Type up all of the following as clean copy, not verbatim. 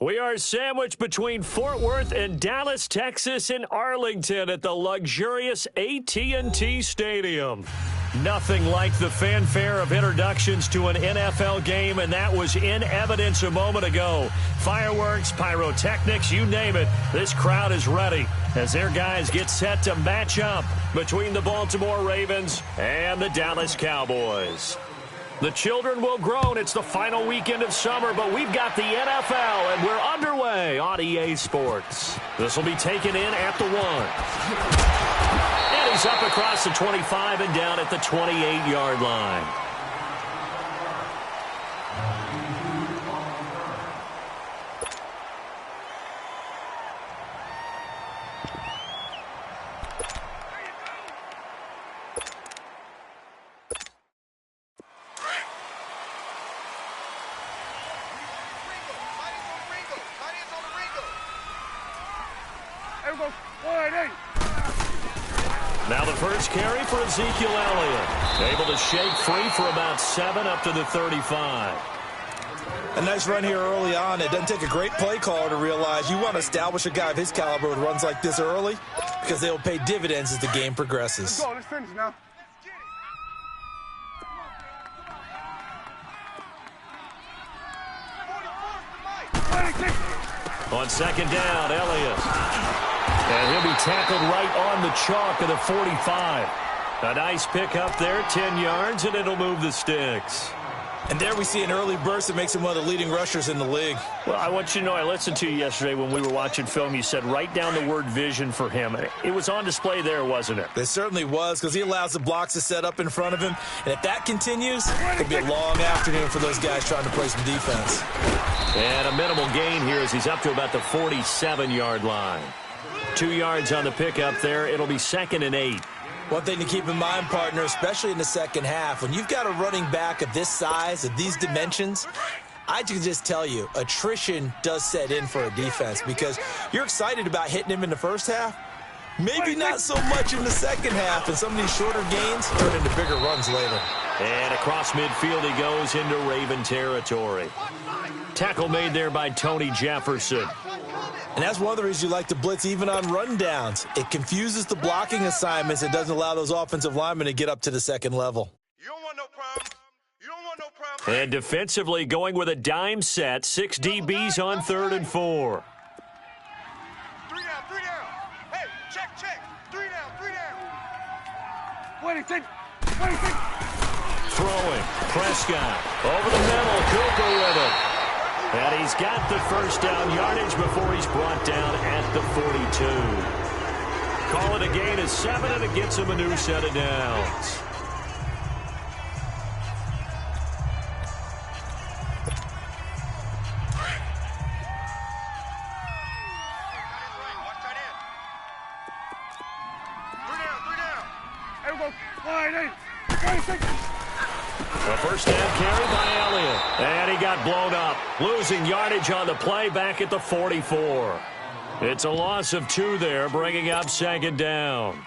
We are sandwiched between Fort Worth and Dallas, Texas, and Arlington at the luxurious AT&T Stadium. Nothing like the fanfare of introductions to an NFL game, and that was in evidence a moment ago. Fireworks, pyrotechnics, you name it. This crowd is ready as their guys get set to match up between the Baltimore Ravens and the Dallas Cowboys. The children will groan. It's the final weekend of summer, but we've got the NFL, and we're underway on EA Sports. This will be taken in at the 1. And he's up across the 25 and down at the 28-yard line. Now the first carry for Ezekiel Elliott. Able to shake free for about 7 up to the 35. A nice run here early on. It doesn't take a great play caller to realize you want to establish a guy of his caliber with runs like this early because they will pay dividends as the game progresses. Let's go. Let's finish now. On second down, Elliott. And he'll be tackled right on the chalk of the 45. A nice pick up there, 10 yards, and it'll move the sticks. And there we see an early burst that makes him one of the leading rushers in the league. Well, I want you to know, I listened to you yesterday when we were watching film. You said write down the word vision for him. It was on display there, wasn't it? It certainly was, because he allows the blocks to set up in front of him. And if that continues, it could be a long afternoon for those guys trying to play some defense. And a minimal gain here as he's up to about the 47-yard line. 2 yards on the pickup there. It'll be 2nd and 8. One thing to keep in mind, partner, especially in the second half, when you've got a running back of this size, of these dimensions, I can just tell you, attrition does set in for a defense because you're excited about hitting him in the first half. Maybe not so much in the second half, and some of these shorter gains turn into bigger runs later. And across midfield he goes into Raven territory. Tackle made there by Tony Jefferson. And that's one of the reasons you like to blitz even on rundowns. It confuses the blocking assignments and doesn't allow those offensive linemen to get up to the second level. You don't want no problem. You don't want no problem. And defensively going with a dime set. 6 DBs on 3rd and 4. 3 down, 3 down. Hey, check. 3 down, 3 down. Wait. Throwing. Prescott. Over the middle. Cooper with it. And he's got the first down yardage before he's brought down at the 42. Call it a gain of 7, and it gets him a new set of downs. A first down carry by Elliott. And he got blown up. Losing yardage on the play back at the 44. It's a loss of 2 there, bringing up 2nd down.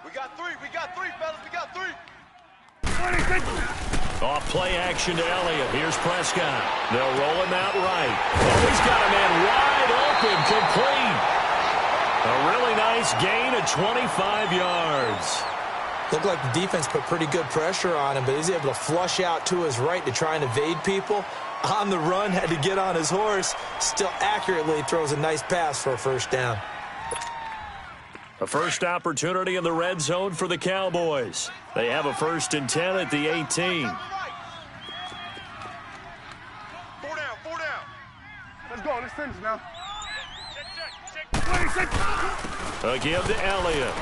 We got three, fellas. We got 3. Off play action to Elliott. Here's Prescott. They'll roll him out right. Oh, he's got a man wide open, complete. A really nice gain of 25 yards. Looked like the defense put pretty good pressure on him, but he's able to flush out to his right to try and evade people. On the run, had to get on his horse. Still accurately throws a nice pass for a first down. A first opportunity in the red zone for the Cowboys. They have a 1st and 10 at the 18. 4 down. Let's go. Let's finish now. Check. A give to Elliott.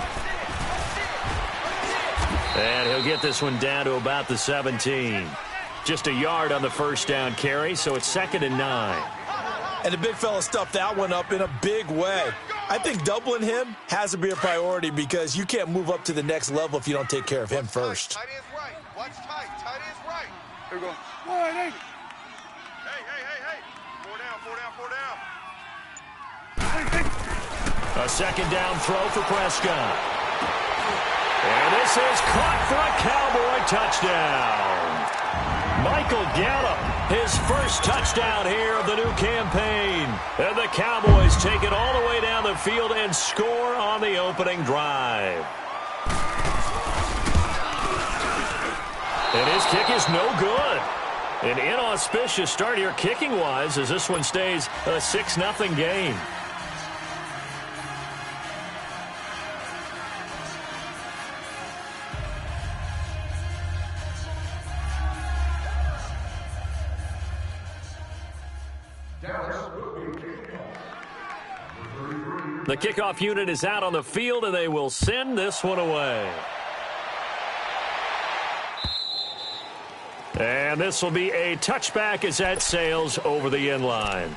And he'll get this one down to about the 17. Just a yard on the first down carry, so it's 2nd and 9. And the big fella stuffed that one up in a big way. I think doubling him has to be a priority because you can't move up to the next level if you don't take care of him first. Tight end's right. Watch tight. Tight end's right. right. Here we go. One, eight. Hey. Four down. A second down throw for Prescott. And this is caught for a Cowboy touchdown. Michael Gallup, his first touchdown here of the new campaign. And the Cowboys take it all the way down the field and score on the opening drive. And his kick is no good. An inauspicious start here kicking-wise as this one stays a 6-0 game. The kickoff unit is out on the field, and they will send this one away. And this will be a touchback as that sails over the end line.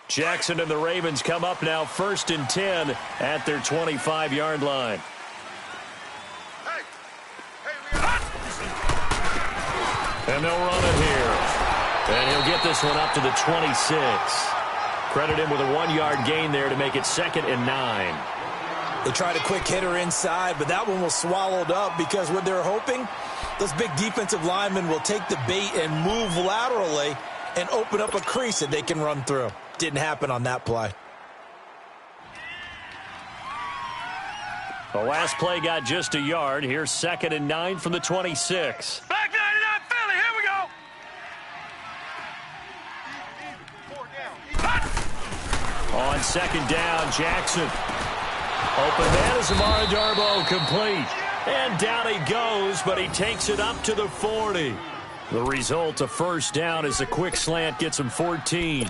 Jackson and the Ravens come up now 1st and 10 at their 25-yard line. And they'll run it here. And he'll get this one up to the 26. Credit him with a 1-yard gain there to make it 2nd and 9. They tried a quick hitter inside, but that one was swallowed up because what they're hoping, those big defensive linemen will take the bait and move laterally and open up a crease that they can run through. Didn't happen on that play. The last play got just a yard. Here's 2nd and 9 from the 26. Back 99 Philly, here we go. On 2nd down, Jackson. Open man is Amara Darboh, complete. And down he goes, but he takes it up to the 40. The result, a first down as a quick slant gets him 14.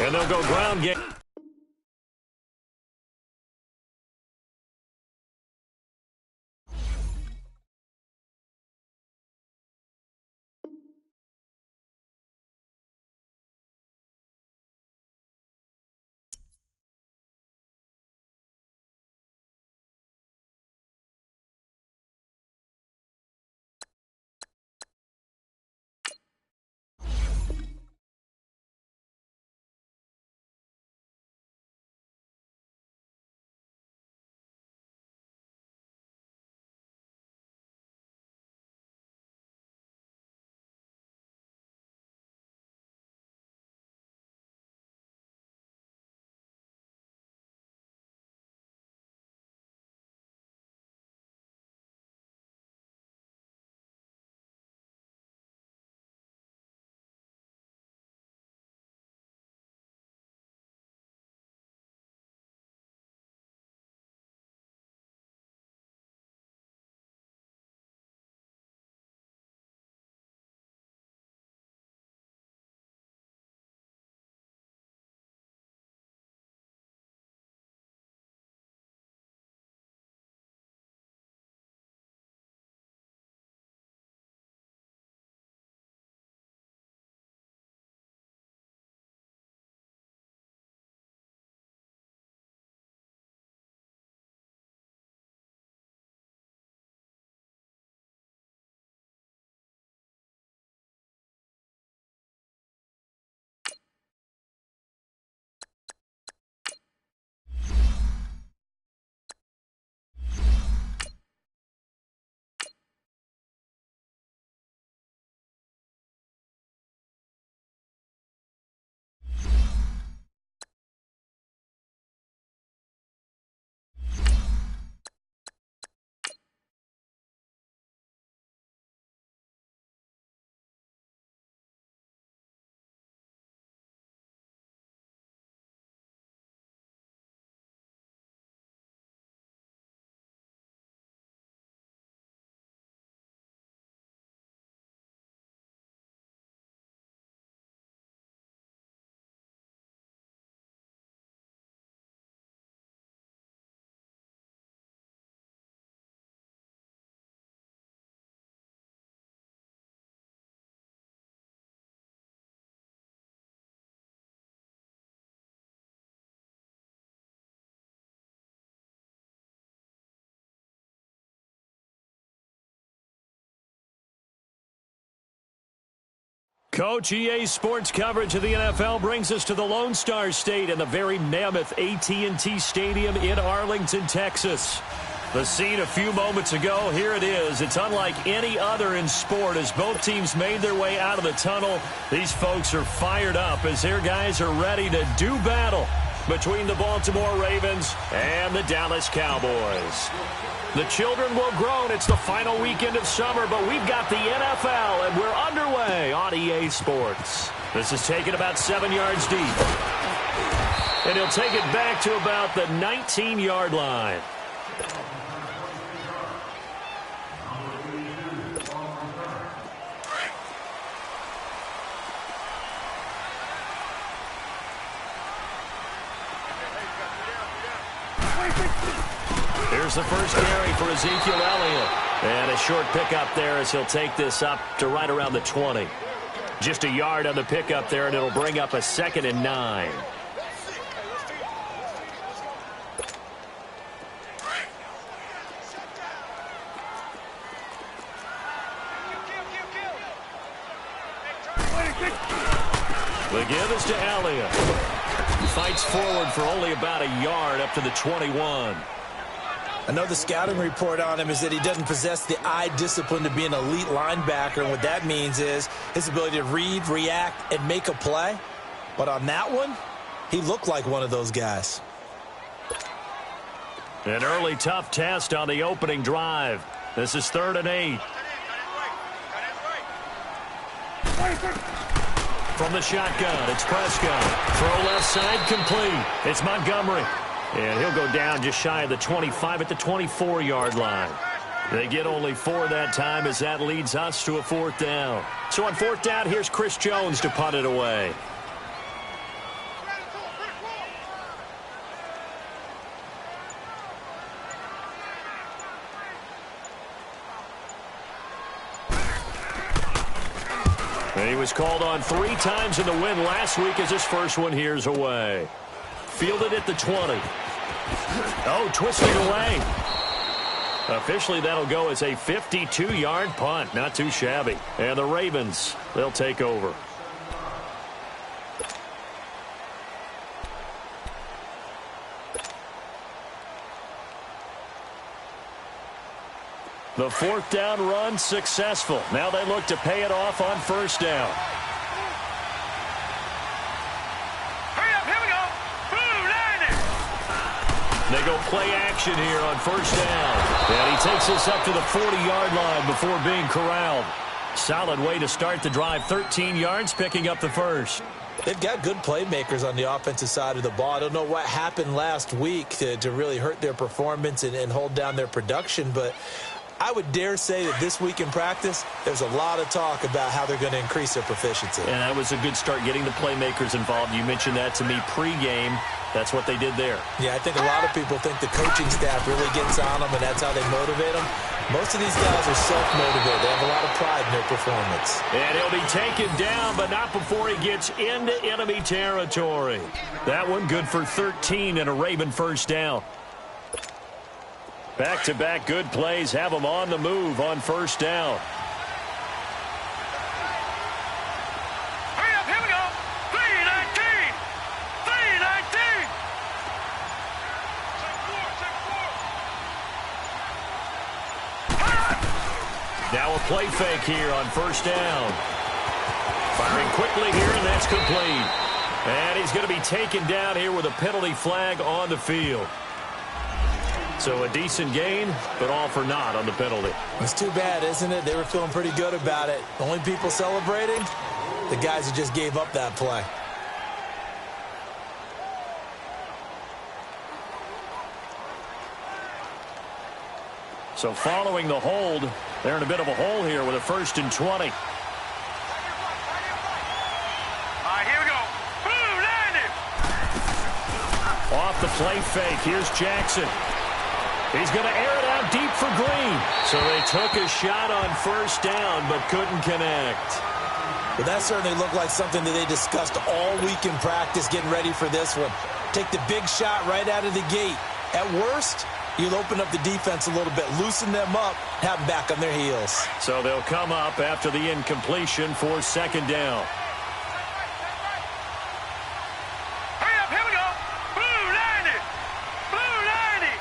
And they'll go ground game. Coach, EA Sports coverage of the NFL brings us to the Lone Star State and the very mammoth AT&T Stadium in Arlington, Texas. The scene a few moments ago, here it is. It's unlike any other in sport as both teams made their way out of the tunnel. These folks are fired up as their guys are ready to do battle between the Baltimore Ravens and the Dallas Cowboys. The children will groan. It's the final weekend of summer, but we've got the NFL, and we're underway on EA Sports. This is taken about 7 yards deep. And he'll take it back to about the 19-yard line. Here's the first carry for Ezekiel Elliott. And a short pickup there as he'll take this up to right around the 20. Just a yard on the pickup there, and it'll bring up a 2nd and 9. The give is to Elliott. He fights forward for only about a yard up to the 21. I know the scouting report on him is that he doesn't possess the eye discipline to be an elite linebacker, and what that means is his ability to read, react, and make a play. But on that one, he looked like one of those guys. An early tough test on the opening drive. This is 3rd and 8. From the shotgun, it's Prescott. Throw left side complete. It's Montgomery. And he'll go down just shy of the 25 at the 24-yard line. They get only 4 that time as that leads us to a 4th down. So on 4th down, here's Chris Jones to punt it away. And he was called on 3 times in the win last week as his first one here's away. Fielded at the 20. Oh, twisting away. Officially, that'll go as a 52-yard punt. Not too shabby. And the Ravens, they'll take over. The 4th down run successful. Now they look to pay it off on 1st down. They go play action here on 1st down. And he takes this up to the 40-yard line before being corralled. Solid way to start the drive. 13 yards, picking up the first. They've got good playmakers on the offensive side of the ball. I don't know what happened last week to really hurt their performance and hold down their production, but I would dare say that this week in practice, there's a lot of talk about how they're going to increase their proficiency. And that was a good start, getting the playmakers involved. You mentioned that to me pregame. That's what they did there. Yeah, I think a lot of people think the coaching staff really gets on them, and that's how they motivate them. Most of these guys are self-motivated. They have a lot of pride in their performance. And he'll be taken down, but not before he gets into enemy territory. That one good for 13 and a Raven 1st down. Back-to-back good plays have them on the move on 1st down. Hurry up, here we go. 319. 319. Now a play fake here on 1st down. Firing quickly here, and that's complete. And he's going to be taken down here with a penalty flag on the field. So a decent gain, but all for naught on the penalty. It's too bad, isn't it? They were feeling pretty good about it. The only people celebrating, the guys who just gave up that play. So following the hold, they're in a bit of a hole here with a 1st and 20. All right, here we go. Boom, landed. Off the play fake, here's Jackson. He's going to air it out deep for Green. So they took a shot on 1st down, but couldn't connect. Well, that certainly looked like something that they discussed all week in practice, getting ready for this one. Take the big shot right out of the gate. At worst, You'll open up the defense a little bit, loosen them up, have them back on their heels. So they'll come up after the incompletion for second down. Hurry up, here we go. Blue 90. Blue 90.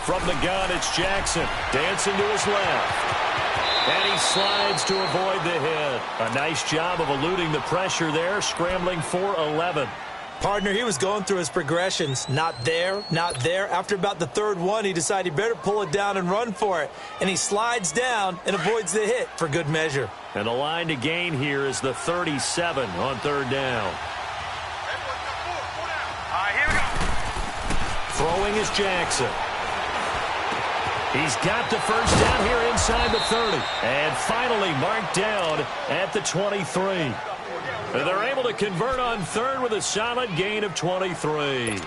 From the gun, it's Jackson. Dancing to his left. And he slides to avoid the hit. A nice job of eluding the pressure there, scrambling for 11. Partner, he was going through his progressions. Not there, not there. After about the third one, he decided he better pull it down and run for it. And he slides down and avoids the hit for good measure. And the line to gain here is the 37 on third down. Hey, boys, got 4 down. All right, here we go. Throwing is Jackson. He's got the first down here inside the 30. And finally marked down at the 23. And they're able to convert on third with a solid gain of 23.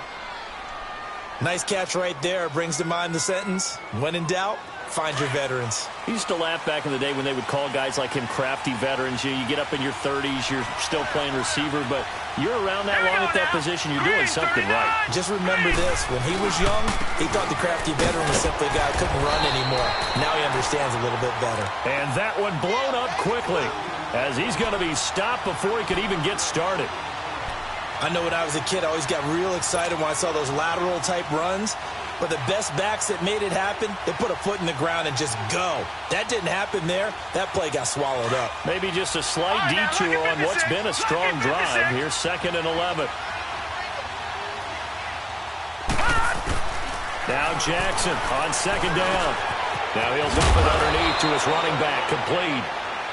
Nice catch right there. Brings to mind the sentence, when in doubt, find your veterans. I used to laugh back in the day when they would call guys like him crafty veterans. You get up in your 30s, you're still playing receiver, but you're around that long at that position, you're doing something right. Just remember this. When he was young, he thought the crafty veteran was simply a guy who couldn't run anymore. Now he understands a little bit better. And that one blown up quickly, as he's going to be stopped before he could even get started. I know when I was a kid, I always got real excited when I saw those lateral-type runs. But the best backs that made it happen, they put a foot in the ground and just go. That didn't happen there. That play got swallowed up. Maybe just a slight detour on what's been a strong drive. Here's 2nd and 11. Now Jackson on 2nd down. Now he'll dump it underneath to his running back, complete.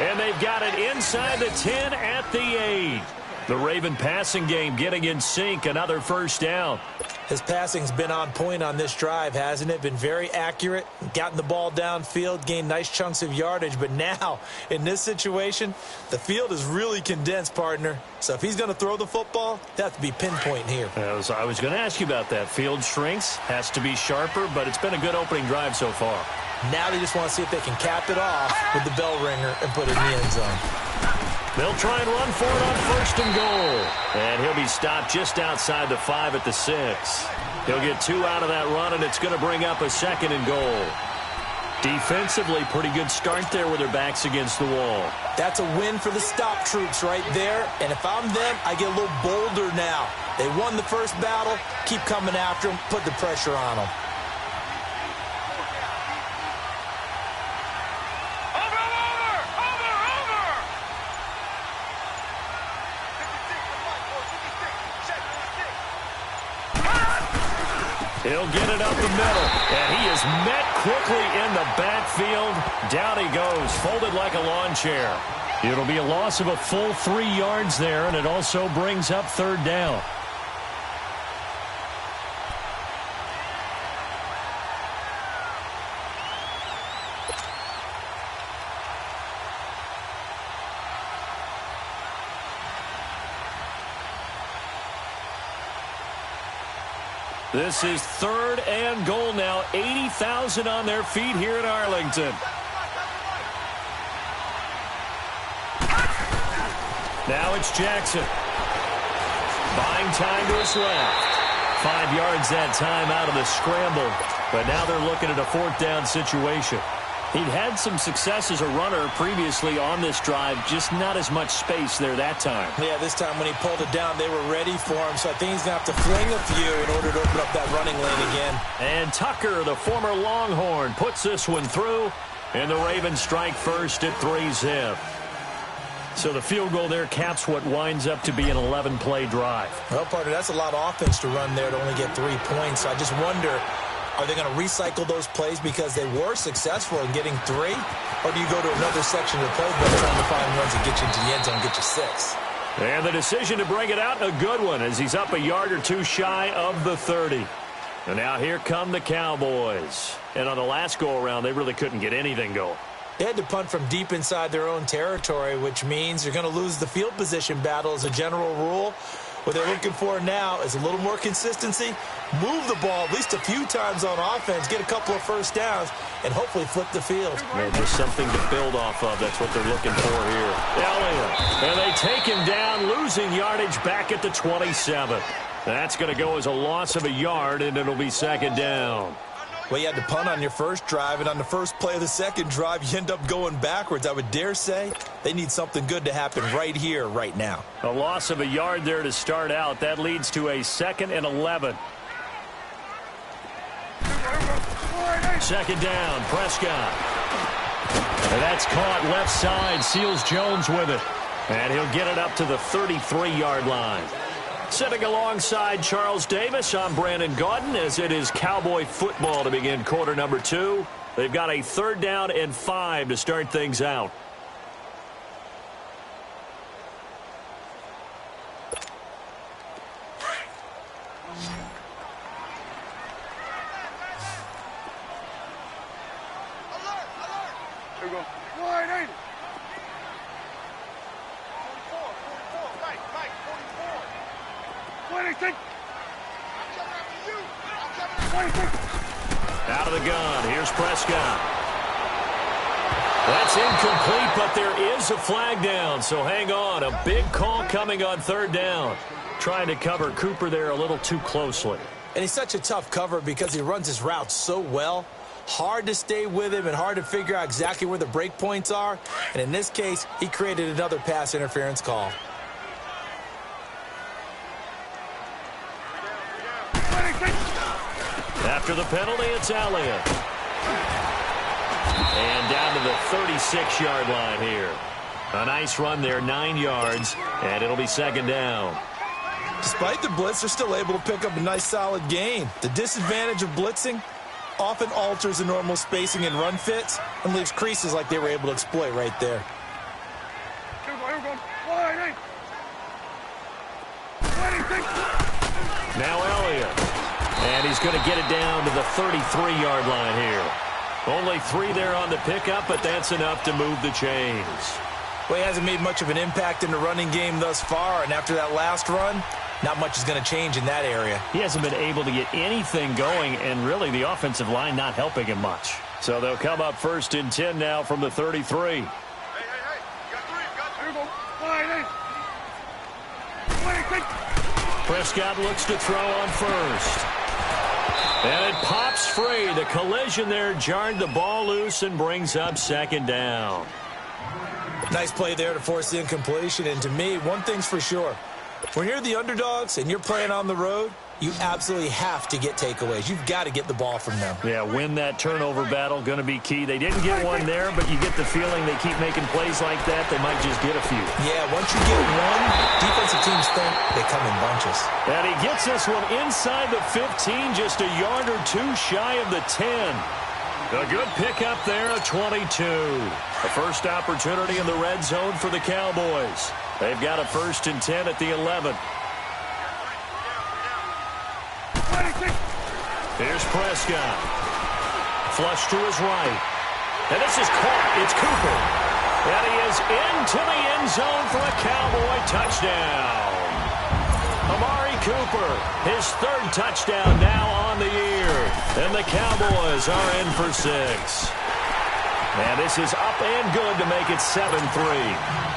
And they've got it inside the 10 at the 8. The Raven passing game getting in sync, another first down. His passing's been on point on this drive, hasn't it? Been very accurate, gotten the ball downfield, gained nice chunks of yardage. But now, in this situation, the field is really condensed, partner. So if he's going to throw the football, they have to be pinpoint here. I was going to ask you about that. Field shrinks, has to be sharper, but it's been a good opening drive so far. Now they just want to see if they can cap it off with the bell ringer and put it in the end zone. They'll try and run for it on 1st and goal. And he'll be stopped just outside the 5 at the 6. He'll get 2 out of that run, and it's going to bring up a 2nd and goal. Defensively, pretty good start there with their backs against the wall. That's a win for the stop troops right there. And if I'm them, I get a little bolder now. They won the first battle. Keep coming after them. Put the pressure on them. He'll get it up the middle, and he is met quickly in the backfield. Down he goes, folded like a lawn chair. It'll be a loss of a full 3 yards there, and it also brings up 3rd down. This is 3rd and goal now. 80,000 on their feet here in Arlington. Now it's Jackson. Buying time to his left. 5 yards that time out of the scramble. But now they're looking at a 4th down situation. He'd had some success as a runner previously on this drive, just not as much space there that time. Yeah, this time when he pulled it down, they were ready for him, so I think he's going to have to fling a few in order to open up that running lane again. And Tucker, the former Longhorn, puts this one through, and the Ravens strike first at 3-zip. So the field goal there caps what winds up to be an 11-play drive. Well, partner, that's a lot of offense to run there to only get 3 points. So I just wonder, are they going to recycle those plays because they were successful in getting 3? Or do you go to another section of the playbook trying to find ones that get you into the end zone and get you 6? And the decision to bring it out, a good one, as he's up a yard or 2 shy of the 30. And now here come the Cowboys. And on the last go-around, they really couldn't get anything going. They had to punt from deep inside their own territory, which means you're going to lose the field position battle as a general rule. What they're looking for now is a little more consistency, move the ball at least a few times on offense, get a couple of first downs, and hopefully flip the field. Well, just something to build off of. That's what they're looking for here. Elliott. And they take him down, losing yardage back at the 27. That's going to go as a loss of a yard, and it'll be second down. Well, you had to punt on your first drive, and on the first play of the second drive, you end up going backwards. I would dare say they need something good to happen right here, right now. A loss of a yard there to start out. That leads to a 2nd and 11. Second down, Prescott. And that's caught left side. Seals Jones with it. And he'll get it up to the 33-yard line. Sitting alongside Charles Davis, I'm Brandon Gaudin as it is Cowboy football to begin quarter number 2. They've got a 3rd down and 5 to start things out. Here we go. Wide, ain't it? 44, Mike, 44. What do you think? I'm coming after you. I'm coming after What do you think? Out of the gun, here's Prescott. That's incomplete, but there is a flag down, so hang on. A big call coming on 3rd down. Trying to cover Cooper there a little too closely. And he's such a tough cover because he runs his route so well. Hard to stay with him and hard to figure out exactly where the break points are. And in this case, he created another pass interference call. After the penalty, it's Elliott. And down to the 36-yard line here. A nice run there, 9 yards, and it'll be 2nd down. Despite the blitz, they're still able to pick up a nice solid gain. The disadvantage of blitzing often alters the normal spacing and run fits and leaves creases like they were able to exploit right there. Here we go. Wide, ain't it? What do you think? Now Elliott. And he's going to get it down to the 33-yard line here. Only 3 there on the pickup, but that's enough to move the chains. Well, he hasn't made much of an impact in the running game thus far, and after that last run, not much is going to change in that area. He hasn't been able to get anything going, and really the offensive line not helping him much. So they'll come up 1st and 10 now from the 33. Hey, you got 3, you got 3. Here we go. Wide, ain't it? What do you think? Prescott looks to throw on 1st. And it pops free. The collision there jarred the ball loose and brings up 2nd down. Nice play there to force the incompletion, and to me, one thing's for sure. When you're the underdogs and you're playing on the road, you absolutely have to get takeaways. You've got to get the ball from them. Yeah, win that turnover battle, going to be key. They didn't get one there, but you get the feeling they keep making plays like that, they might just get a few. Yeah, once you get one, defensive teams think they come in bunches. And he gets this one inside the 15, just a yard or 2 shy of the 10. A good pickup there, a 22. The first opportunity in the red zone for the Cowboys. They've got a 1st and 10 at the 11. Here's Prescott. Flush to his right. And this is caught. It's Cooper. And he is into the end zone for a Cowboy touchdown. Amari Cooper, his 3rd touchdown now on the year. And the Cowboys are in for 6. And this is up and good to make it 7-3.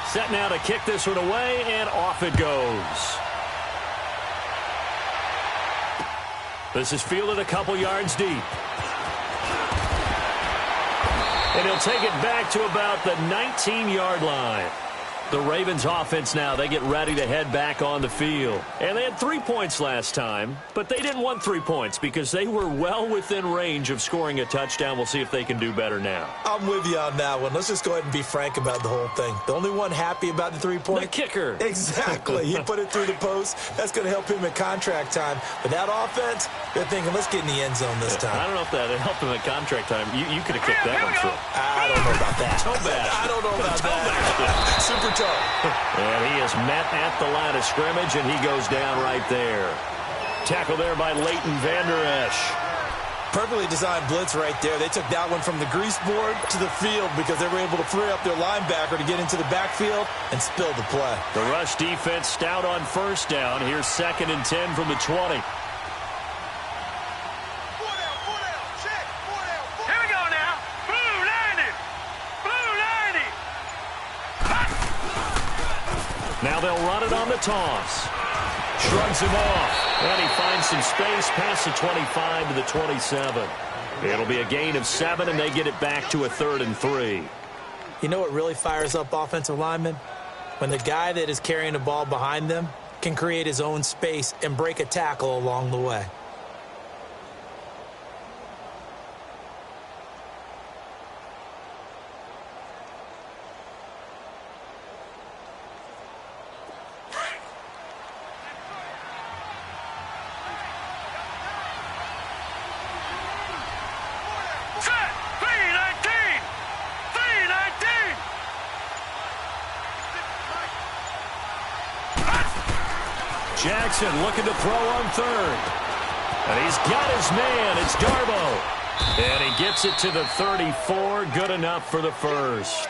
Set now to kick this one away, and off it goes. This is fielded a couple yards deep. And he'll take it back to about the 19-yard line. The Ravens offense now, they get ready to head back on the field. And they had 3 points last time, but they didn't want 3 points because they were well within range of scoring a touchdown. We'll see if they can do better now. I'm with you on that one. Let's just go ahead and be frank about the whole thing. The only one happy about the 3-point? The kicker. Exactly. He put it through the post. That's going to help him at contract time. But that offense, they're thinking, let's get in the end zone this time. I don't know if that helped him at contract time. You could have kicked that one through. I don't know about that. Toe bash. I don't know about that. Super toe. And he is met at the line of scrimmage, and he goes down right there. Tackle there by Leighton Vander Esch. Perfectly designed blitz right there. They took that one from the grease board to the field because they were able to free up their linebacker to get into the backfield and spill the play. The rush defense stout on 1st down. Here's 2nd and 10 from the 20. Now they'll run it on the toss. Shrugs him off. And he finds some space past the 25 to the 27. It'll be a gain of 7, and they get it back to a 3rd and 3. You know what really fires up offensive linemen? When the guy that is carrying the ball behind them can create his own space and break a tackle along the way. Jackson looking to throw on 3rd. And he's got his man. It's Darbo. And he gets it to the 34. Good enough for the first.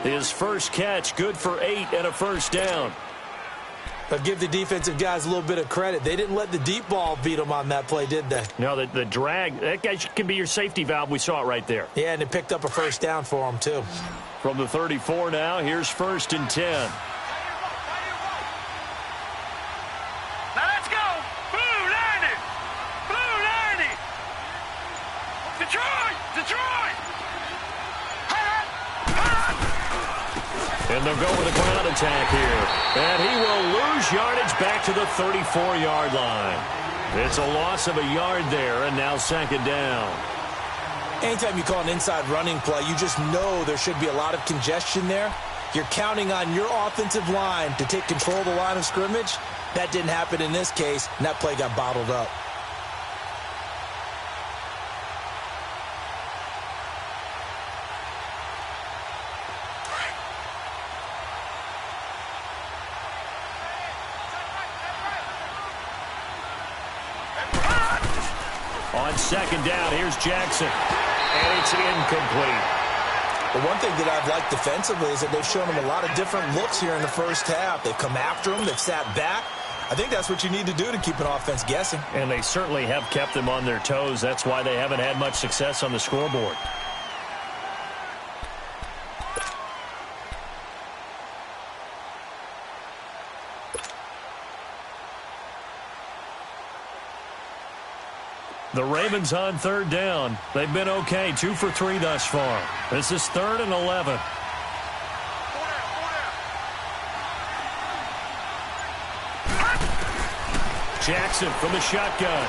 His first catch, good for 8 and a first down. But give the defensive guys a little bit of credit. They didn't let the deep ball beat them on that play, did they? No, the drag, that guy can be your safety valve. We saw it right there. Yeah, and it picked up a first down for them, too. From the 34 now, here's 1st and 10. And they'll go with a ground attack here. And he will lose yardage back to the 34-yard line. It's a loss of a yard there, and now 2nd down. Anytime you call an inside running play, you just know there should be a lot of congestion there. You're counting on your offensive line to take control of the line of scrimmage. That didn't happen in this case, and that play got bottled up. On 2nd down, here's Jackson. And it's incomplete. The one thing that I've liked defensively is that they've shown him a lot of different looks here in the first half. They've come after him. They've sat back. I think that's what you need to do to keep an offense guessing. And they certainly have kept them on their toes. That's why they haven't had much success on the scoreboard. The Ravens on 3rd down. They've been okay, 2 for 3 thus far. This is 3rd and 11. Jackson from the shotgun.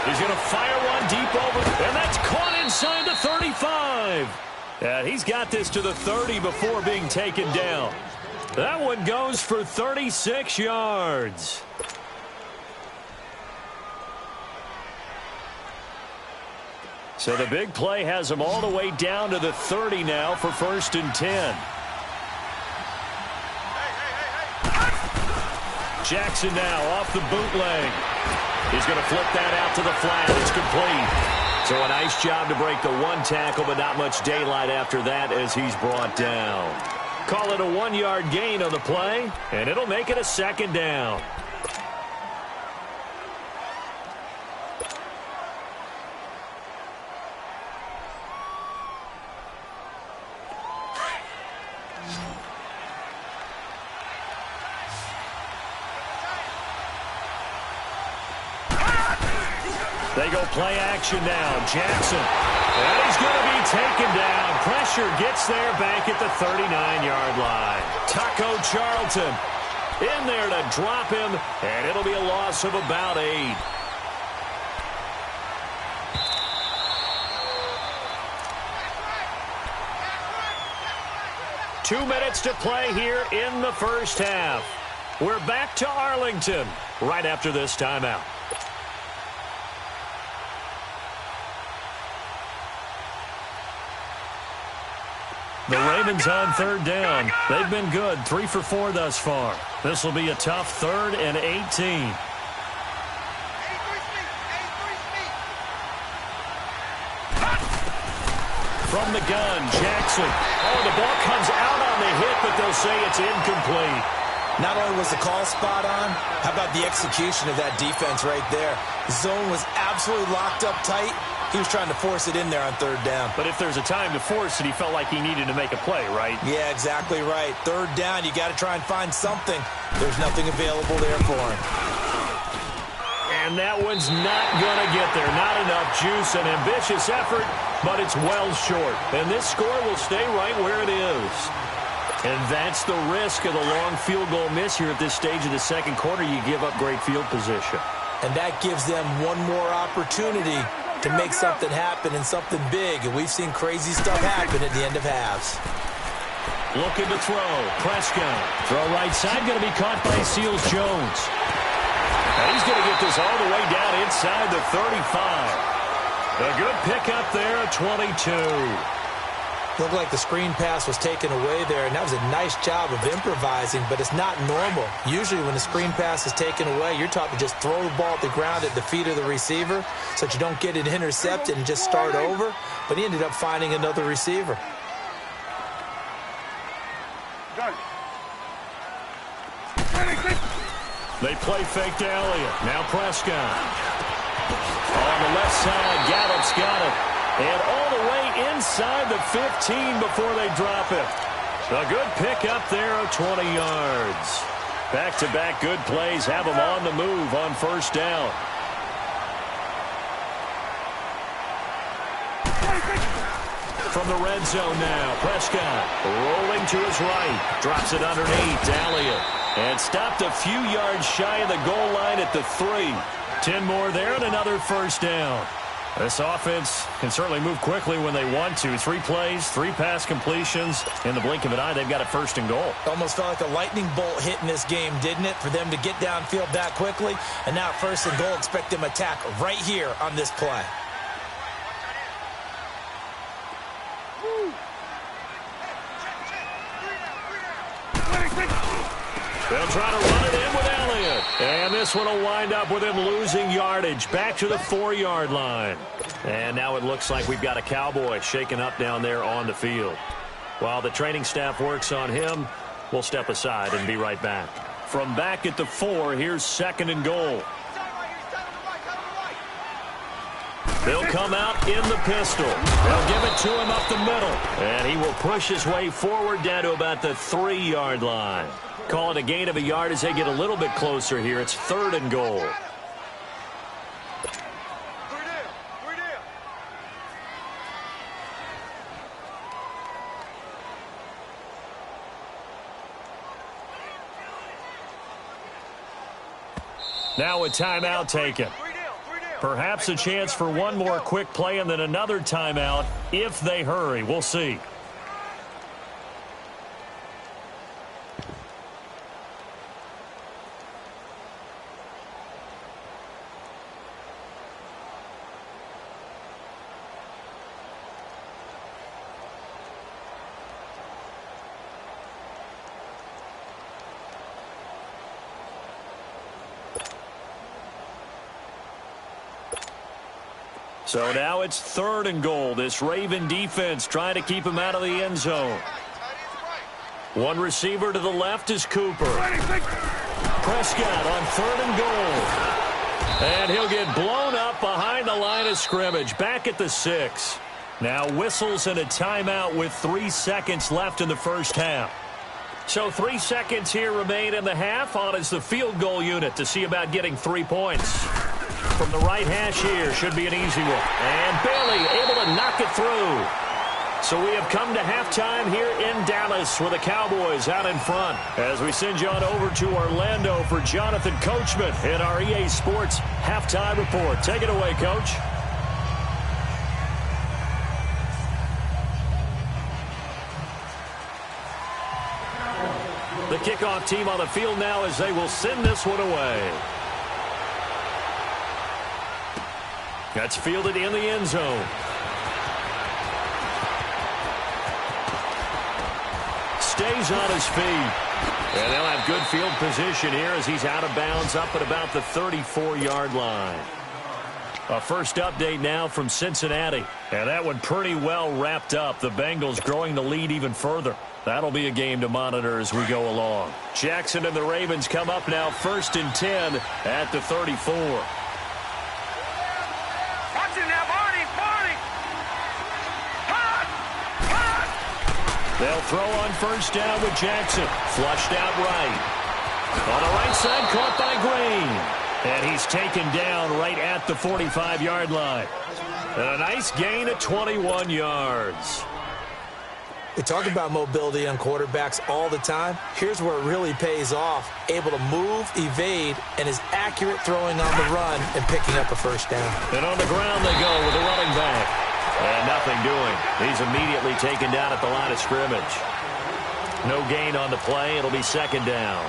He's going to fire one deep over, and that's caught inside the 35. And he's got this to the 30 before being taken down. That one goes for 36 yards. So the big play has him all the way down to the 30 now for 1st and 10. Jackson now off the bootleg. He's going to flip that out to the flat. It's complete. So a nice job to break the 1 tackle, but not much daylight after that as he's brought down. Call it a 1-yard gain on the play, and it'll make it a 2nd down. They go play action now. Jackson. And he's going to be taken down. Pressure gets there back at the 39-yard line. Taco Charlton in there to drop him, and it'll be a loss of about 8. Two minutes to play here in the first half. We're back to Arlington right after this timeout. The Ravens on 3rd down. They've been good, 3 for 4 thus far. This will be a tough 3rd and 18. From the gun, Jackson. Oh, the ball comes out on the hit, but they'll say it's incomplete. Not only was the call spot on, how about the execution of that defense right there? The zone was absolutely locked up tight. He was trying to force it in there on third down. But if there's a time to force it, he felt like he needed to make a play, right? Yeah, exactly right. Third down, you got to try and find something. There's nothing available there for him. And that one's not going to get there. Not enough juice, an ambitious effort, but it's well short. And this score will stay right where it is. And that's the risk of the long field goal miss here at this stage of the second quarter. You give up great field position. And that gives them one more opportunity to make something happen and something big. And we've seen crazy stuff happen at the end of halves. Looking to throw. Prescott. Throw right side, going to be caught by Seals Jones. And he's going to get this all the way down inside the 35. A good pickup there at 22. Looked like the screen pass was taken away there, and that was a nice job of improvising, but it's not normal. Usually when the screen pass is taken away, you're taught to just throw the ball at the ground at the feet of the receiver so that you don't get it intercepted and just start over, but he ended up finding another receiver. They play fake to Elliott. Now Prescott. On the left side, Gallup's got it. And all the way inside the 15 before they drop it. A good pick up there of 20 yards. Back-to-back good plays have them on the move on first down. From the red zone now, Prescott rolling to his right. Drops it underneath to Elliott. And stopped a few yards shy of the goal line at the 3. 10 more there and another first down. This offense can certainly move quickly when they want to. 3 plays, 3 pass completions. In the blink of an eye, they've got a first and goal. Almost felt like a lightning bolt hit in this game, didn't it? For them to get downfield that quickly. And now first and goal, expect them to attack right here on this play. They'll try to run it in with Elliott. And this one will wind up with him losing yardage back to the 4-yard line. And now it looks like we've got a Cowboy shaken up down there on the field. While the training staff works on him, we'll step aside and be right back. From back at the 4, here's second and goal. They'll come out in the pistol. They'll give it to him up the middle. And he will push his way forward down to about the 3-yard line. Call it a gain of a yard as they get a little bit closer here. It's third and goal. Now a timeout taken. Perhaps a chance for one more quick play and then another timeout if they hurry. We'll see. So now it's third and goal. This Raven defense trying to keep him out of the end zone. One receiver to the left is Cooper. Prescott on third and goal. And he'll get blown up behind the line of scrimmage. Back at the 6. Now whistles and a timeout with 3 seconds left in the first half. So 3 seconds here remain in the half. On is the field goal unit to see about getting 3 points. From the right hash here, should be an easy one. And Bailey able to knock it through. So we have come to halftime here in Dallas with the Cowboys out in front. As we send you on over to Orlando for Jonathan Coachman in our EA Sports Halftime Report. Take it away, Coach. The kickoff team on the field now as they will send this one away. That's fielded in the end zone. Stays on his feet. And they'll have good field position here as he's out of bounds up at about the 34-yard line. A first update now from Cincinnati. And that one pretty well wrapped up. The Bengals growing the lead even further. That'll be a game to monitor as we go along. Jackson and the Ravens come up now first and 10 at the 34. Watch it now, Barney. They'll throw on first down with Jackson. Flushed out right. On the right side, caught by Green. And he's taken down right at the 45-yard line. And a nice gain of 21 yards. We talk about mobility on quarterbacks all the time. Here's where it really pays off. Able to move, evade, and is accurate throwing on the run and picking up a first down. And on the ground they go with a running back. And nothing doing. He's immediately taken down at the line of scrimmage. No gain on the play. It'll be second down.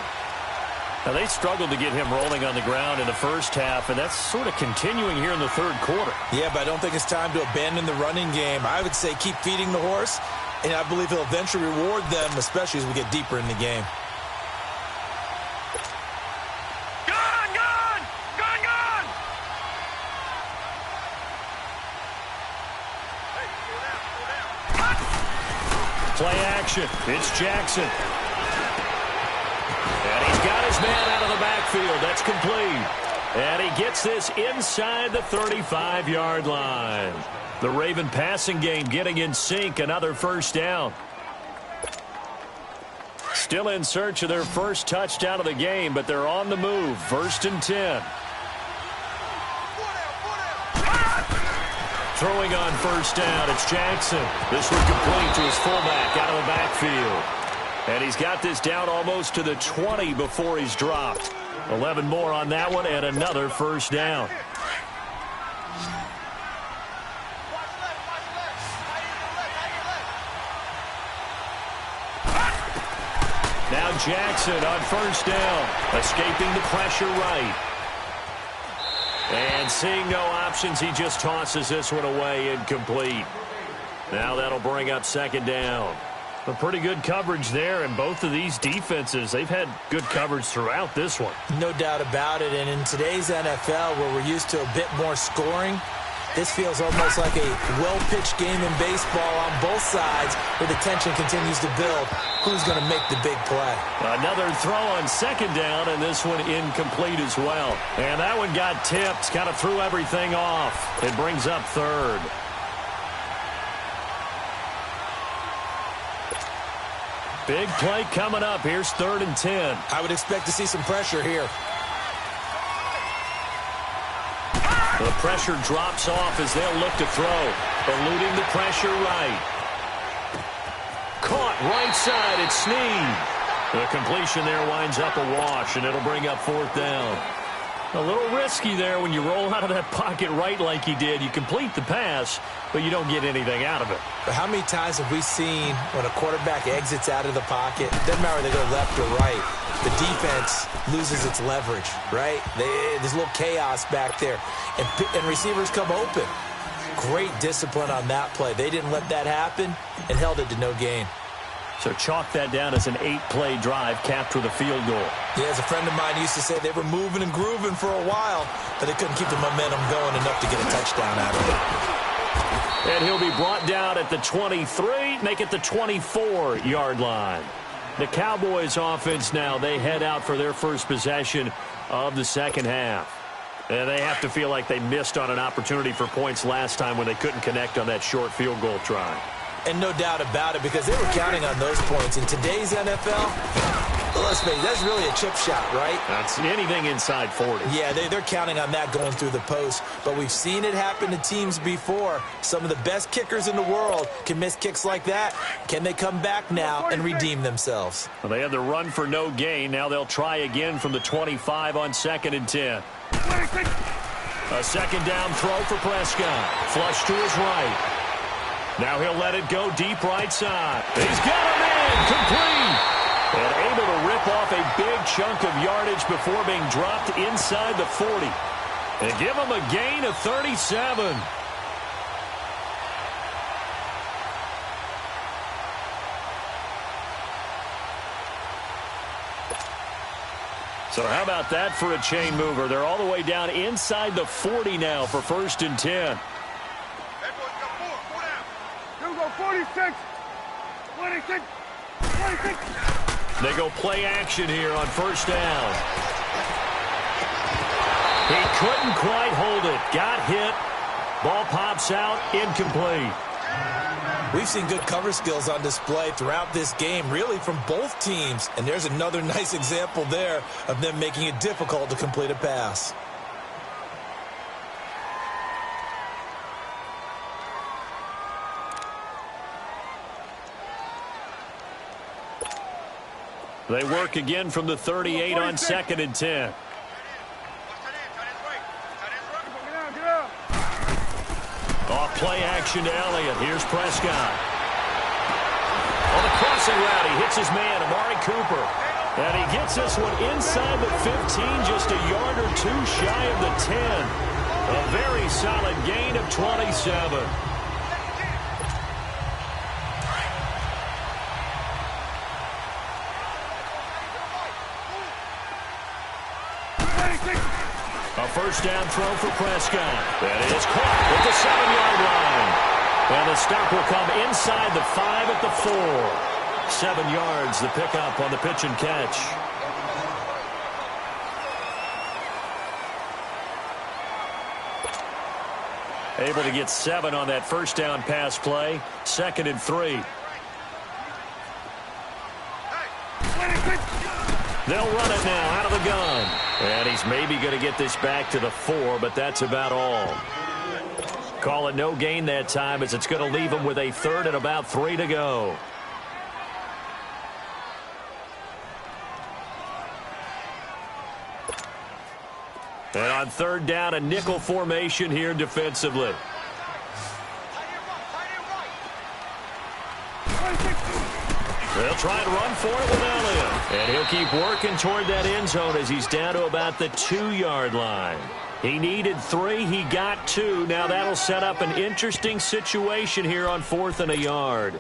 Now, they struggled to get him rolling on the ground in the first half, and that's sort of continuing here in the third quarter. Yeah, but I don't think it's time to abandon the running game. I would say keep feeding the horse, and I believe he'll eventually reward them, especially as we get deeper in the game. Gone! Gone! Gone! Gone! Hey, slow down, slow down. Play action. It's Jackson. And he's got his man out of the backfield. That's complete. And he gets this inside the 35-yard line. The Raven passing game getting in sync. Another first down. Still in search of their first touchdown of the game, but they're on the move. 1st and 10. Throwing on first down, it's Jackson. This one complete to his fullback out of the backfield. And he's got this down almost to the 20 before he's dropped. 11 more on that one and another first down. Now Jackson on first down, escaping the pressure right. And seeing no options, he just tosses this one away, incomplete. Now that'll bring up second down. A pretty good coverage there, and both of these defenses, they've had good coverage throughout this one. No doubt about it, and in today's NFL, where we're used to a bit more scoring, this feels almost like a well-pitched game in baseball on both sides, where the tension continues to build. Who's going to make the big play? Another throw on second down, and this one incomplete as well. And that one got tipped, kind of threw everything off. It brings up third. Big play coming up. Here's 3rd and 10. I would expect to see some pressure here. The pressure drops off as they'll look to throw. Eluding the pressure right. Caught right side. It's Snead. The completion there winds up a wash, and it'll bring up 4th down. A little risky there when you roll out of that pocket right like he did. You complete the pass, but you don't get anything out of it. But how many times have we seen when a quarterback exits out of the pocket, doesn't matter whether they go left or right, the defense loses its leverage, right? There's a little chaos back there, and receivers come open. Great discipline on that play. They didn't let that happen and held it to no gain. So chalk that down as an 8-play drive capped with a field goal. Yeah, as a friend of mine used to say, they were moving and grooving for a while, but they couldn't keep the momentum going enough to get a touchdown out of it. And he'll be brought down at the 23, make it the 24-yard line. The Cowboys offense now, they head out for their first possession of the second half. And they have to feel like they missed on an opportunity for points last time when they couldn't connect on that short field goal try. And no doubt about it, because they were counting on those points. In today's NFL, let's face it, that's really a chip shot, right? That's anything inside 40. Yeah, they're counting on that going through the post. But we've seen it happen to teams before. Some of the best kickers in the world can miss kicks like that. Can they come back now and redeem themselves? Well, they had the run for no gain. Now they'll try again from the 25 on 2nd and 10. A second down throw for Prescott. Flush to his right. Now he'll let it go deep right side. He's got him in, complete. And able to rip off a big chunk of yardage before being dropped inside the 40. And give him a gain of 37. So how about that for a chain mover? They're all the way down inside the 40 now for 1st and 10. 46, 26, 26. They go play action here on first down. He couldn't quite hold it. Got hit. Ball pops out. Incomplete. We've seen good cover skills on display throughout this game, really from both teams. And there's another nice example there of them making it difficult to complete a pass. They work again from the 38 on 2nd and 10. Off play action to Elliott. Here's Prescott. On the crossing route, he hits his man, Amari Cooper. And he gets this one inside the 15, just a yard or two shy of the 10. A very solid gain of 27. A first down throw for Prescott. That is caught at the 7-yard line. And the stop will come inside the 5 at the 4. 7 yards, the pickup on the pitch and catch. Able to get 7 on that first down pass play. 2nd and 3. They'll run it now out of the gun. And he's maybe going to get this back to the 4, but that's about all. Call it no gain that time, as it's going to leave him with a 3rd and about 3 to go. And on 3rd down, a nickel formation here defensively. They'll try and run for it with Elliott. And he'll keep working toward that end zone as he's down to about the 2-yard line. He needed 3. He got 2. Now that'll set up an interesting situation here on 4th and a yard.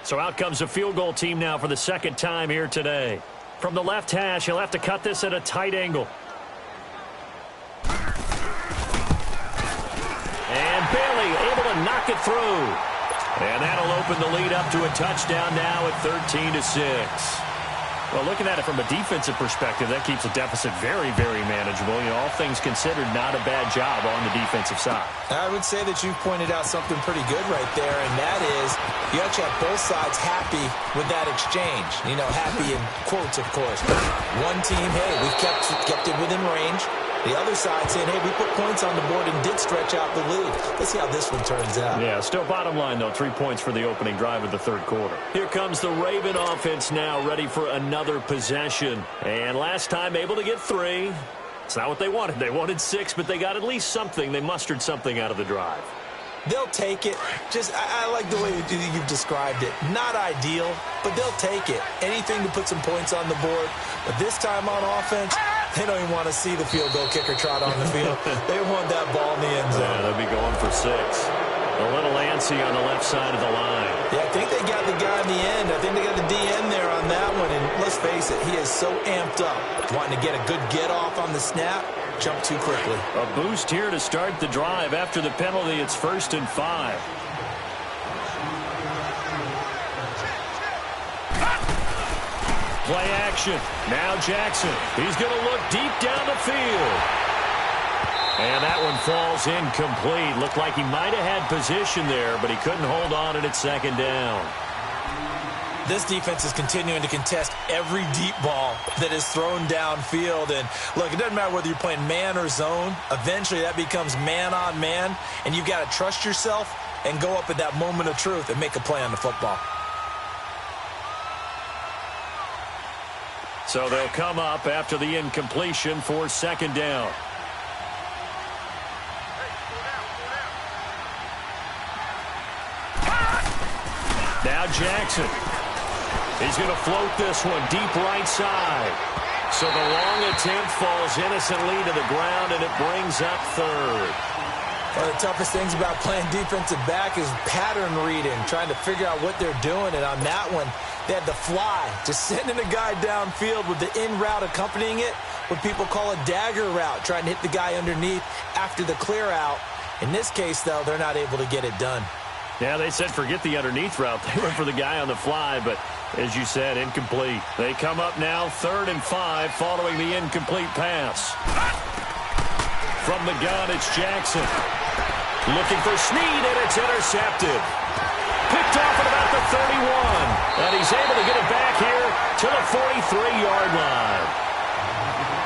So out comes the field goal team now for the 2nd time here today. From the left hash, he'll have to cut this at a tight angle. And Bailey able to knock it through. And that'll open the lead up to a touchdown now at 13-6. Well, looking at it from a defensive perspective, that keeps the deficit very, very manageable. You know, all things considered, not a bad job on the defensive side. I would say that you've pointed out something pretty good right there, and that is you actually have both sides happy with that exchange. You know, happy in quotes, of course. One team, hey, we've kept it within range. The other side saying, hey, we put points on the board and did stretch out the lead. Let's see how this one turns out. Yeah, still bottom line, though, 3 points for the opening drive of the 3rd quarter. Here comes the Raven offense now, ready for another possession. And last time able to get 3. It's not what they wanted. They wanted 6, but they got at least something. They mustered something out of the drive. They'll take it. I like the way you've described it. Not ideal, but they'll take it. Anything to put some points on the board. But this time on offense, they don't even want to see the field goal kicker trot on the field. They want that ball in the end zone. Yeah, they'll be going for 6. A little antsy on the left side of the line. Yeah, I think they got the guy in the end. I think they got the DN there on that one. And let's face it, he is so amped up. Wanting to get a good get off on the snap. Jump too quickly. A boost here to start the drive. After the penalty, it's 1st and 5. Play action. Now Jackson. He's going to look deep down the field. And that one falls incomplete. Looked like he might have had position there, but he couldn't hold on, and it's 2nd down. This defense is continuing to contest every deep ball that is thrown downfield. And, look, it doesn't matter whether you're playing man or zone. Eventually, that becomes man-on-man, and you've got to trust yourself and go up at that moment of truth and make a play on the football. So they'll come up after the incompletion for 2nd down. Now Jackson. He's going to float this one deep right side. So the long attempt falls innocently to the ground, and it brings up 3rd. One of the toughest things about playing defensive back is pattern reading, trying to figure out what they're doing. And on that one, they had the fly, just sending a guy downfield with the in route accompanying it, what people call a dagger route, trying to hit the guy underneath after the clear out. In this case, though, they're not able to get it done. Yeah, they said forget the underneath route. They went for the guy on the fly, but as you said, incomplete. They come up now 3rd and 5 following the incomplete pass. From the gun, it's Jackson. Looking for Snead, and it's intercepted. Picked off at about the 31. And he's able to get it back here to the 43-yard line.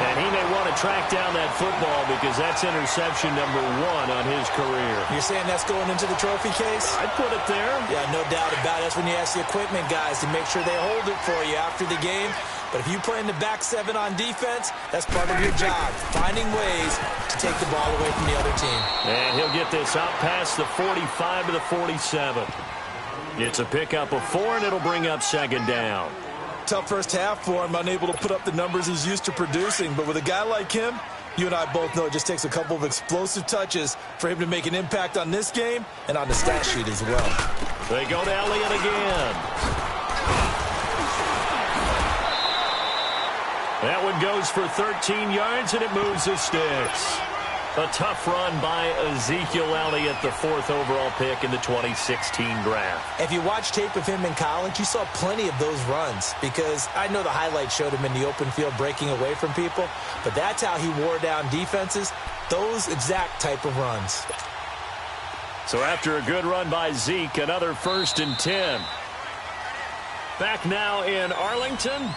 And he may want to track down that football because that's interception number 1 on his career. You're saying that's going into the trophy case? I'd put it there. Yeah, no doubt about it. That's when you ask the equipment guys to make sure they hold it for you after the game. But if you play in the back 7 on defense, that's part of your job, finding ways to take the ball away from the other team. And he'll get this out past the 45 to the 47. It's a pickup of 4, and it'll bring up 2nd down. Tough first half for him, unable to put up the numbers he's used to producing. But with a guy like him, you and I both know it just takes a couple of explosive touches for him to make an impact on this game and on the stat sheet as well. They go to Elliott again. That one goes for 13 yards, and it moves the sticks. A tough run by Ezekiel Elliott, the 4th overall pick in the 2016 draft. If you watch tape of him in college, you saw plenty of those runs because I know the highlights showed him in the open field breaking away from people, but that's how he wore down defenses, those exact type of runs. So after a good run by Zeke, another 1st and 10. Back now in Arlington.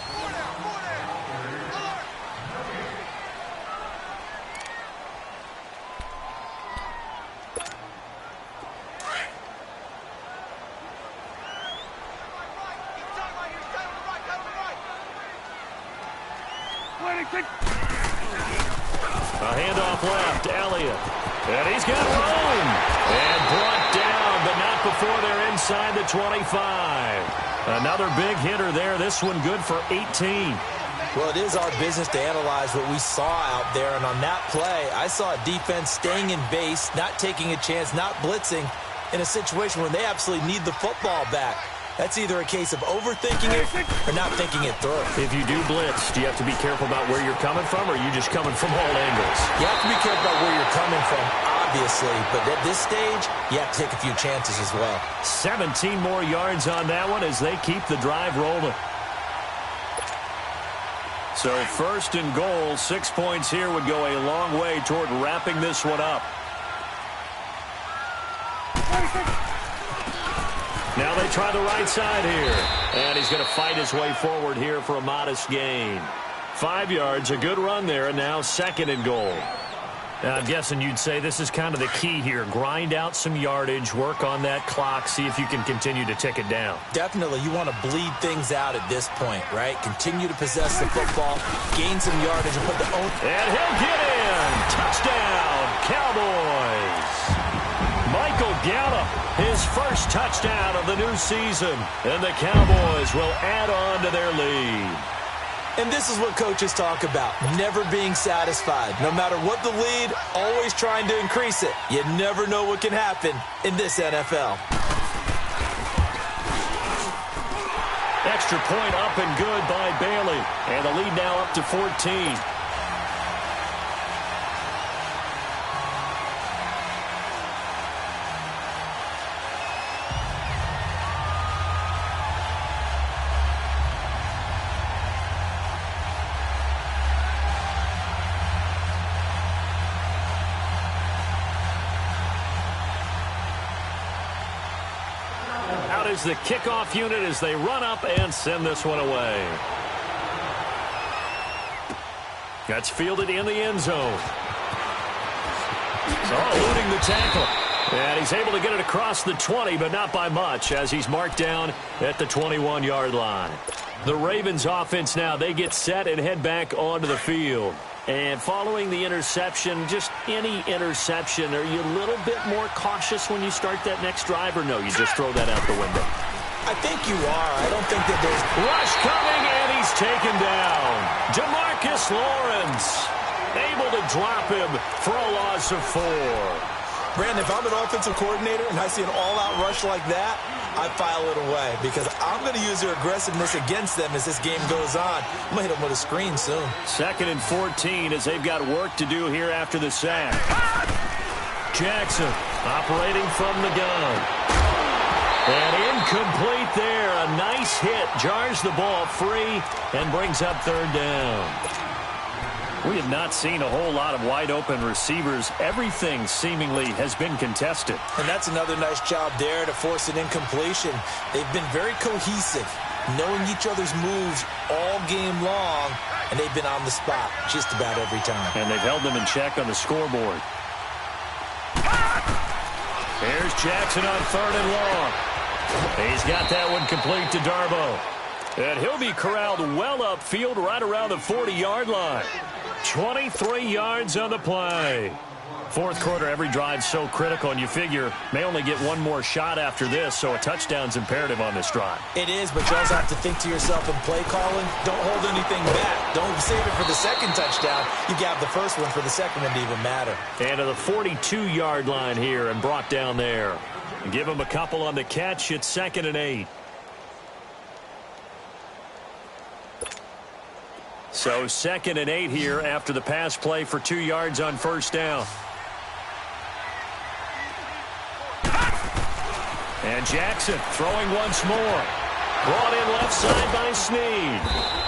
A handoff left, Elliott. And he's got room. And brought down, but not before they're inside the 25. Another big hitter there. This one good for 18. Well, it is our business to analyze what we saw out there. And on that play, I saw a defense staying in base, not taking a chance, not blitzing in a situation where they absolutely need the football back. That's either a case of overthinking it or not thinking it through. If you do blitz, do you have to be careful about where you're coming from, or are you just coming from all angles? You have to be careful about where you're coming from, obviously. But at this stage, you have to take a few chances as well. 17 more yards on that one as they keep the drive rolling. So 1st and goal, 6 points here would go a long way toward wrapping this one up. Now they try the right side here. And he's going to fight his way forward here for a modest gain. 5 yards, a good run there, and now 2nd and goal. Now, I'm guessing you'd say this is kind of the key here. Grind out some yardage, work on that clock, see if you can continue to tick it down. Definitely. You want to bleed things out at this point, right? Continue to possess the football, gain some yardage, and put the own. And he'll get in. Touchdown, Cowboys. Michael Gallup, his first touchdown of the new season. And the Cowboys will add on to their lead. And this is what coaches talk about, never being satisfied. No matter what the lead, always trying to increase it. You never know what can happen in this NFL. Extra point up and good by Bailey. And the lead now up to 14. Is the kickoff unit as they run up and send this one away. That's fielded in the end zone. So eluding the tackle. And he's able to get it across the 20, but not by much as he's marked down at the 21-yard line. The Ravens offense now, they get set and head back onto the field. And following the interception, just any interception, are you a little bit more cautious when you start that next drive, or no, you just throw that out the window? I think you are. I don't think that there's... Rush coming, and he's taken down. DeMarcus Lawrence able to drop him for a loss of 4. Brandon, if I'm an offensive coordinator and I see an all-out rush like that, I file it away because I'm going to use their aggressiveness against them as this game goes on. I'm going to hit them with a screen soon. 2nd and 14 as they've got work to do here after the sack. Jackson operating from the gun. And incomplete there. A nice hit. Jars the ball free and brings up third down. We have not seen a whole lot of wide-open receivers. Everything seemingly has been contested. And that's another nice job there to force an incompletion. They've been very cohesive, knowing each other's moves all game long, and they've been on the spot just about every time. And they've held them in check on the scoreboard. Here's Jackson on third and long. He's got that one complete to Darbo. And he'll be corralled well upfield right around the 40-yard line. 23 yards on the play. Fourth quarter, every drive's so critical, and you figure may only get one more shot after this, so a touchdown's imperative on this drive. It is, but you also have to think to yourself in play calling, don't hold anything back. Don't save it for the second touchdown. You got the first one for the second one to even matter. And to the 42-yard line here and brought down there. Give him a couple on the catch. It's 2nd and 8. So 2nd and 8 here after the pass play for 2 yards on first down. And Jackson throwing once more. Brought in left side by Snead.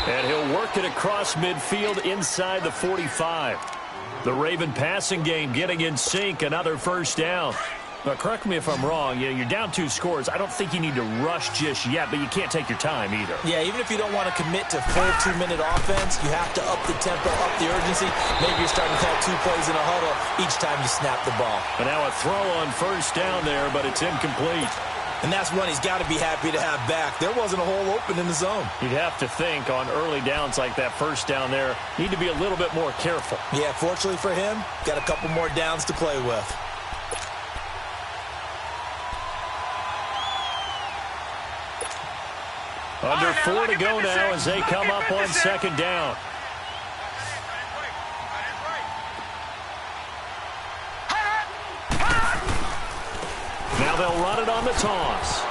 And he'll work it across midfield inside the 45. The Raven passing game getting in sync. Another first down. Now, correct me if I'm wrong. You're down 2 scores. I don't think you need to rush just yet, but you can't take your time either. Yeah, even if you don't want to commit to full 2-minute offense, you have to up the tempo, up the urgency. Maybe you're starting to call 2 plays in a huddle each time you snap the ball. And now a throw on first down there, but it's incomplete. And that's one he's got to be happy to have back. There wasn't a hole open in the zone. You'd have to think on early downs like that first down there, need to be a little bit more careful. Yeah, fortunately for him, got a couple more downs to play with. Under 4 to go now as they come up on second down. Now they'll run it on the toss.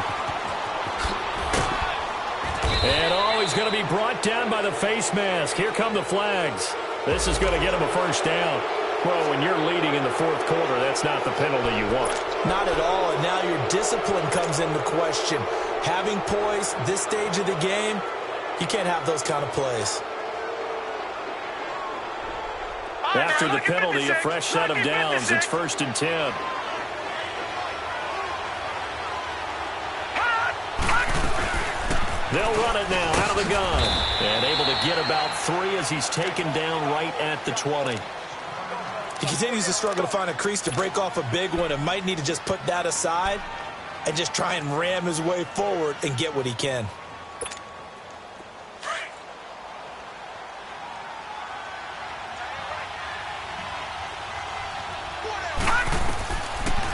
And he's going to be brought down by the face mask. Here come the flags. This is going to get him a first down. Well, when you're leading in the fourth quarter, that's not the penalty you want. Not at all, and now your discipline comes into question. Having poise this stage of the game, you can't have those kind of plays. After the penalty, a fresh set of downs. It's 1st and 10. They'll run it now out of the gun. And able to get about 3 as he's taken down right at the 20. He continues to struggle to find a crease to break off a big one and might need to just put that aside and just try and ram his way forward and get what he can.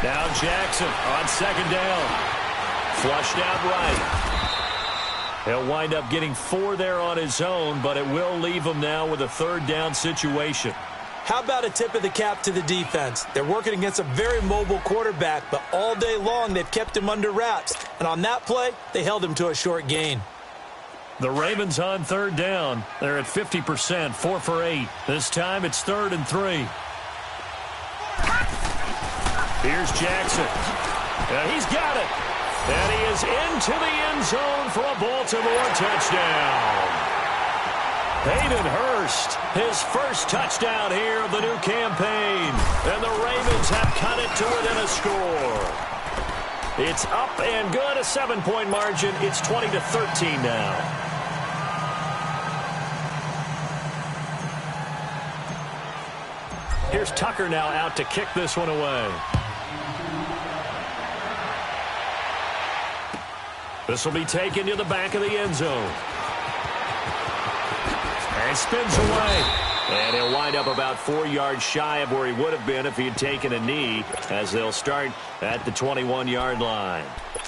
Now Jackson on second down. Flushed out right. He'll wind up getting 4 there on his own, but it will leave him now with a third down situation. How about a tip of the cap to the defense? They're working against a very mobile quarterback, but all day long they've kept him under wraps. And on that play, they held him to a short gain. The Ravens on third down. They're at 50%, 4 for 8. This time it's 3rd and 3. Here's Jackson. And he's got it. And he is into the end zone for a Baltimore touchdown. Hayden Hurst, his first touchdown here of the new campaign. And the Ravens have cut it to within a score. It's up and good, a 7-point margin. It's 20-13 now. Here's Tucker now out to kick this one away. This will be taken to the back of the end zone. And spins away. And he'll wind up about 4 yards shy of where he would have been if he had taken a knee, as they'll start at the 21-yard line.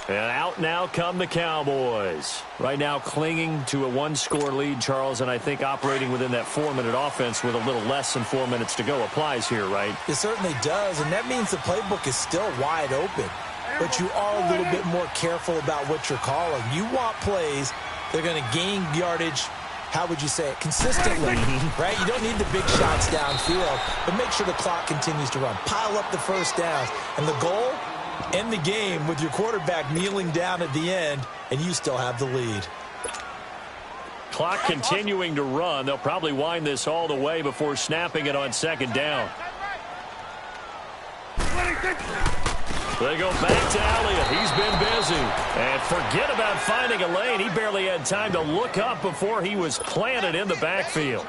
And out now come the Cowboys. Right now clinging to a 1-score lead, Charles, and I think operating within that 4-minute offense with a little less than 4 minutes to go applies here, right? It certainly does, and that means the playbook is still wide open. But you are a little bit more careful about what you're calling. You want plays that are going to gain yardage, how would you say it, consistently, right? You don't need the big shots downfield, but make sure the clock continues to run. Pile up the first downs. And the goal, End the game with your quarterback kneeling down at the end, and you still have the lead. Clock continuing to run. They'll probably wind this all the way before snapping it on second down. They go back to Elliott. He's been busy. And forget about finding a lane. He barely had time to look up before he was planted in the backfield.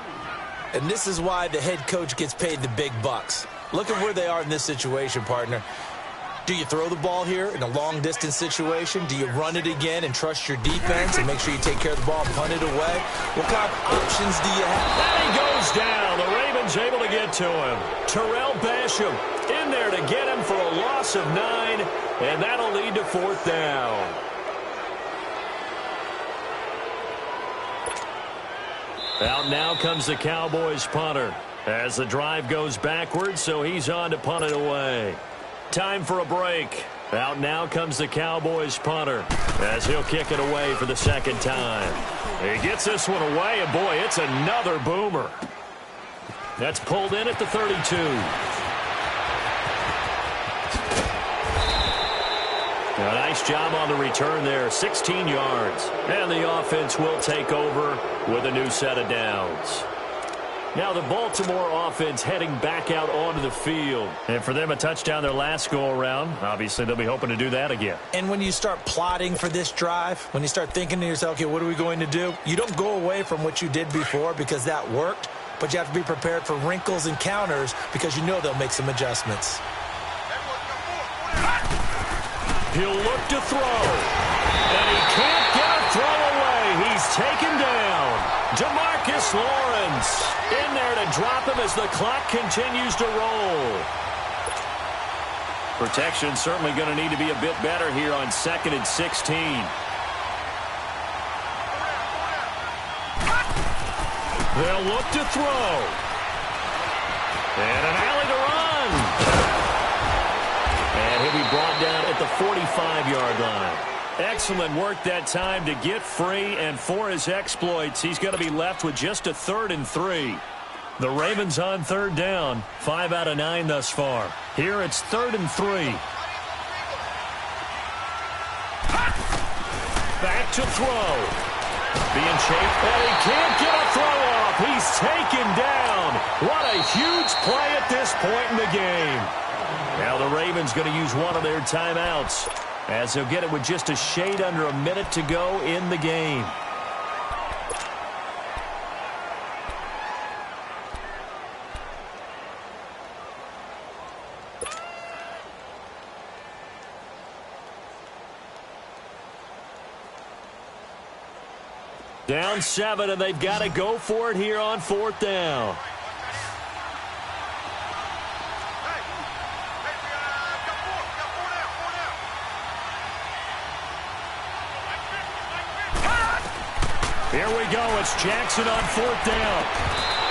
And this is why the head coach gets paid the big bucks. Look at where they are in this situation, partner. Do you throw the ball here in a long-distance situation? Do you run it again and trust your defense and make sure you take care of the ball and punt it away? What kind of options do you have? And he goes down. The Ravens able to get to him. Terrell Basham in there to get him for a loss of 9, and that'll lead to fourth down. Out now comes the Cowboys punter as the drive goes backwards, so he's on to punt it away. Time for a break. Out now comes the Cowboys punter as he'll kick it away for the second time. He gets this one away, and boy, it's another boomer. That's pulled in at the 32. A nice job on the return there, 16 yards. And the offense will take over with a new set of downs. Now the Baltimore offense heading back out onto the field. And for them, a touchdown their last go-around. Obviously, they'll be hoping to do that again. And when you start plotting for this drive, when you start thinking to yourself, okay, what are we going to do? You don't go away from what you did before because that worked, but you have to be prepared for wrinkles and counters because you know they'll make some adjustments. He'll look to throw. And he can't get a throw away. He's taken down. DeMarcus Lawrence in there to drop him as the clock continues to roll. Protection certainly going to need to be a bit better here on 2nd and 16. They'll look to throw. And an alley to run. And he'll be brought down at the 45-yard line. Excellent work that time to get free, and for his exploits, he's going to be left with just a 3rd and 3. The Ravens on 3rd down, 5 out of 9 thus far. Here it's 3rd and 3. Back to throw. Being chased, and he can't get a throw off. He's taken down. What a huge play at this point in the game. Now the Ravens going to use one of their timeouts, as they'll get it with just a shade under a minute to go in the game. Down 7, and they've got to go for it here on 4th down. Here we go. It's Jackson on 4th down.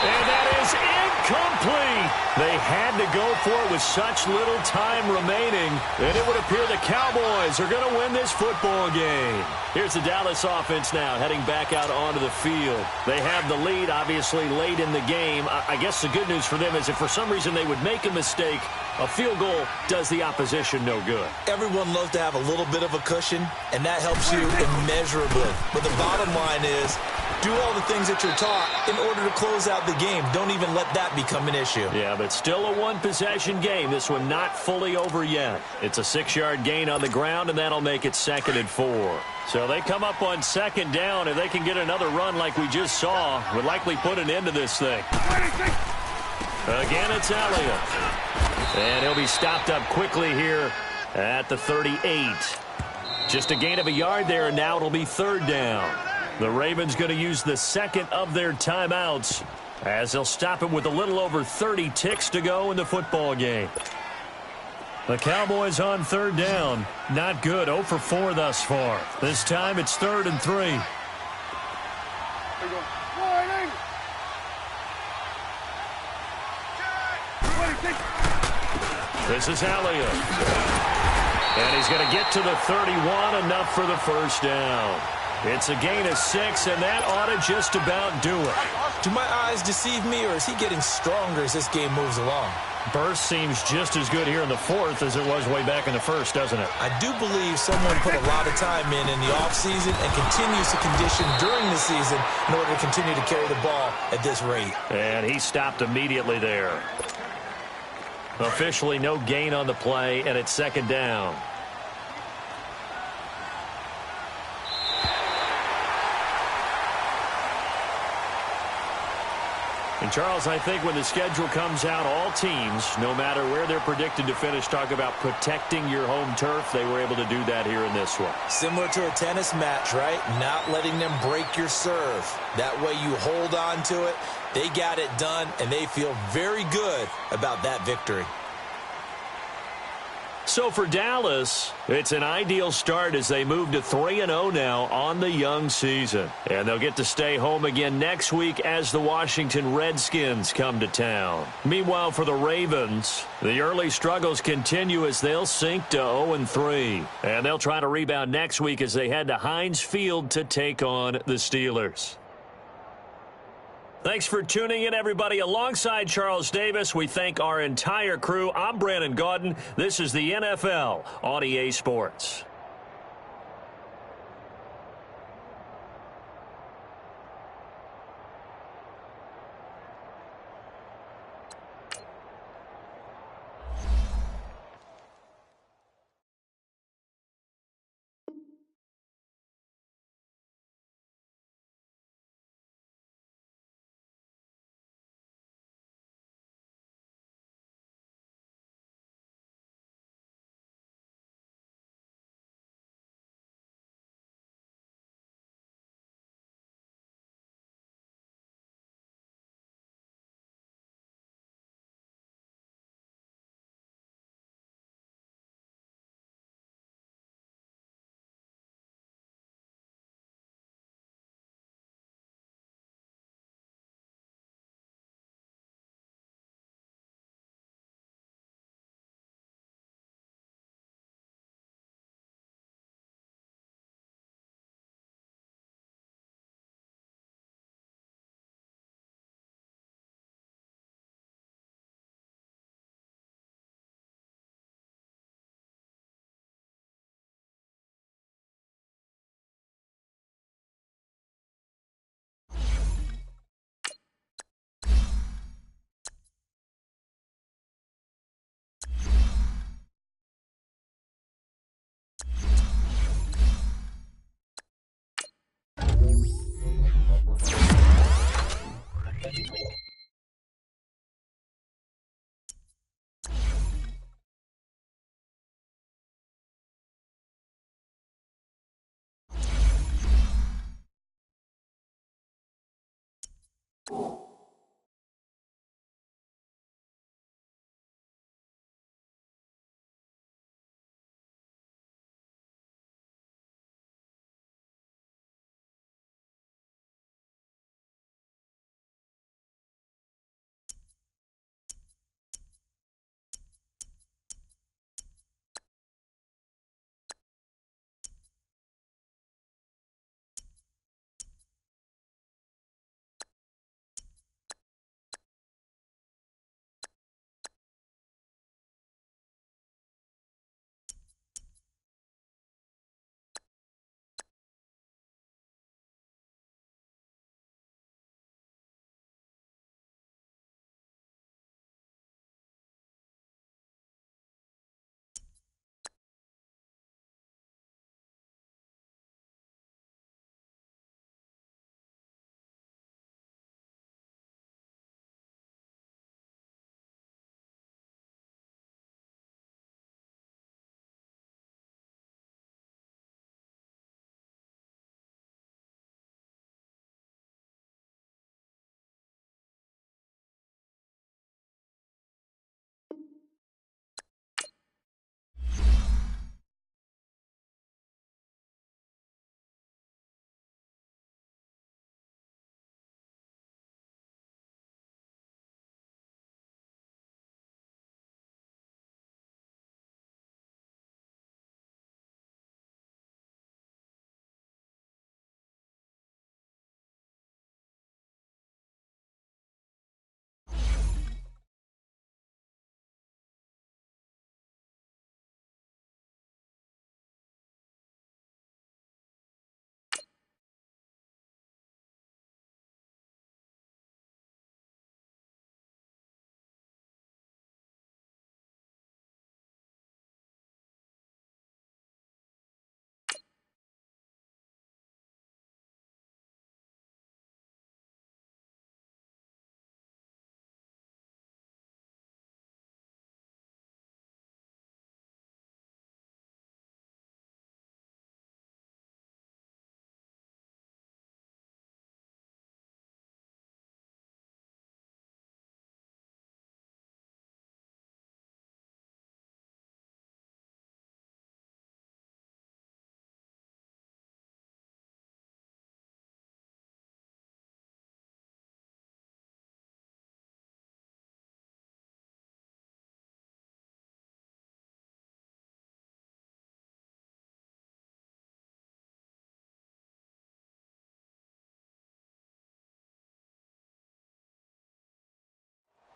And that is incomplete. They had to go for it with such little time remaining, and it would appear the Cowboys are going to win this football game. Here's the Dallas offense now heading back out onto the field. They have the lead, obviously, late in the game. I guess the good news for them is if for some reason they would make a mistake, a field goal does the opposition no good. Everyone loves to have a little bit of a cushion, and that helps you immeasurably. But the bottom line is, do all the things that you're taught in order to close out the game. Don't even let that become an issue. Yeah, but still a one-possession game. This one not fully over yet. It's a 6-yard gain on the ground, and that'll make it 2nd and 4. So they come up on 2nd down. If they can get another run like we just saw, would likely put an end to this thing. Again, it's Elliott. And he'll be stopped up quickly here at the 38. Just a gain of a yard there, and now it'll be 3rd down. The Ravens going to use the 2nd of their timeouts as they'll stop it with a little over 30 ticks to go in the football game. The Cowboys on 3rd down. Not good. 0 for 4 thus far. This time it's 3rd and 3. This is Elliott. And he's going to get to the 31, enough for the 1st down. It's a gain of 6, and that ought to just about do it. Do my eyes deceive me, or is he getting stronger as this game moves along? Burst seems just as good here in the fourth as it was way back in the first, doesn't it? I do believe someone put a lot of time in the offseason and continues to condition during the season in order to continue to carry the ball at this rate. And he stopped immediately there. Officially no gain on the play, and it's second down. And, Charles, I think when the schedule comes out, all teams, no matter where they're predicted to finish, talk about protecting your home turf. They were able to do that here in this one. Similar to a tennis match, right? Not letting them break your serve. That way you hold on to it. They got it done, and they feel very good about that victory. So for Dallas, it's an ideal start as they move to 3-0 now on the young season. And they'll get to stay home again next week as the Washington Redskins come to town. Meanwhile, for the Ravens, the early struggles continue as they'll sink to 0-3. And they'll try to rebound next week as they head to Heinz Field to take on the Steelers. Thanks for tuning in, everybody. Alongside Charles Davis, we thank our entire crew. I'm Brandon Gaudin. This is the NFL on EA Sports.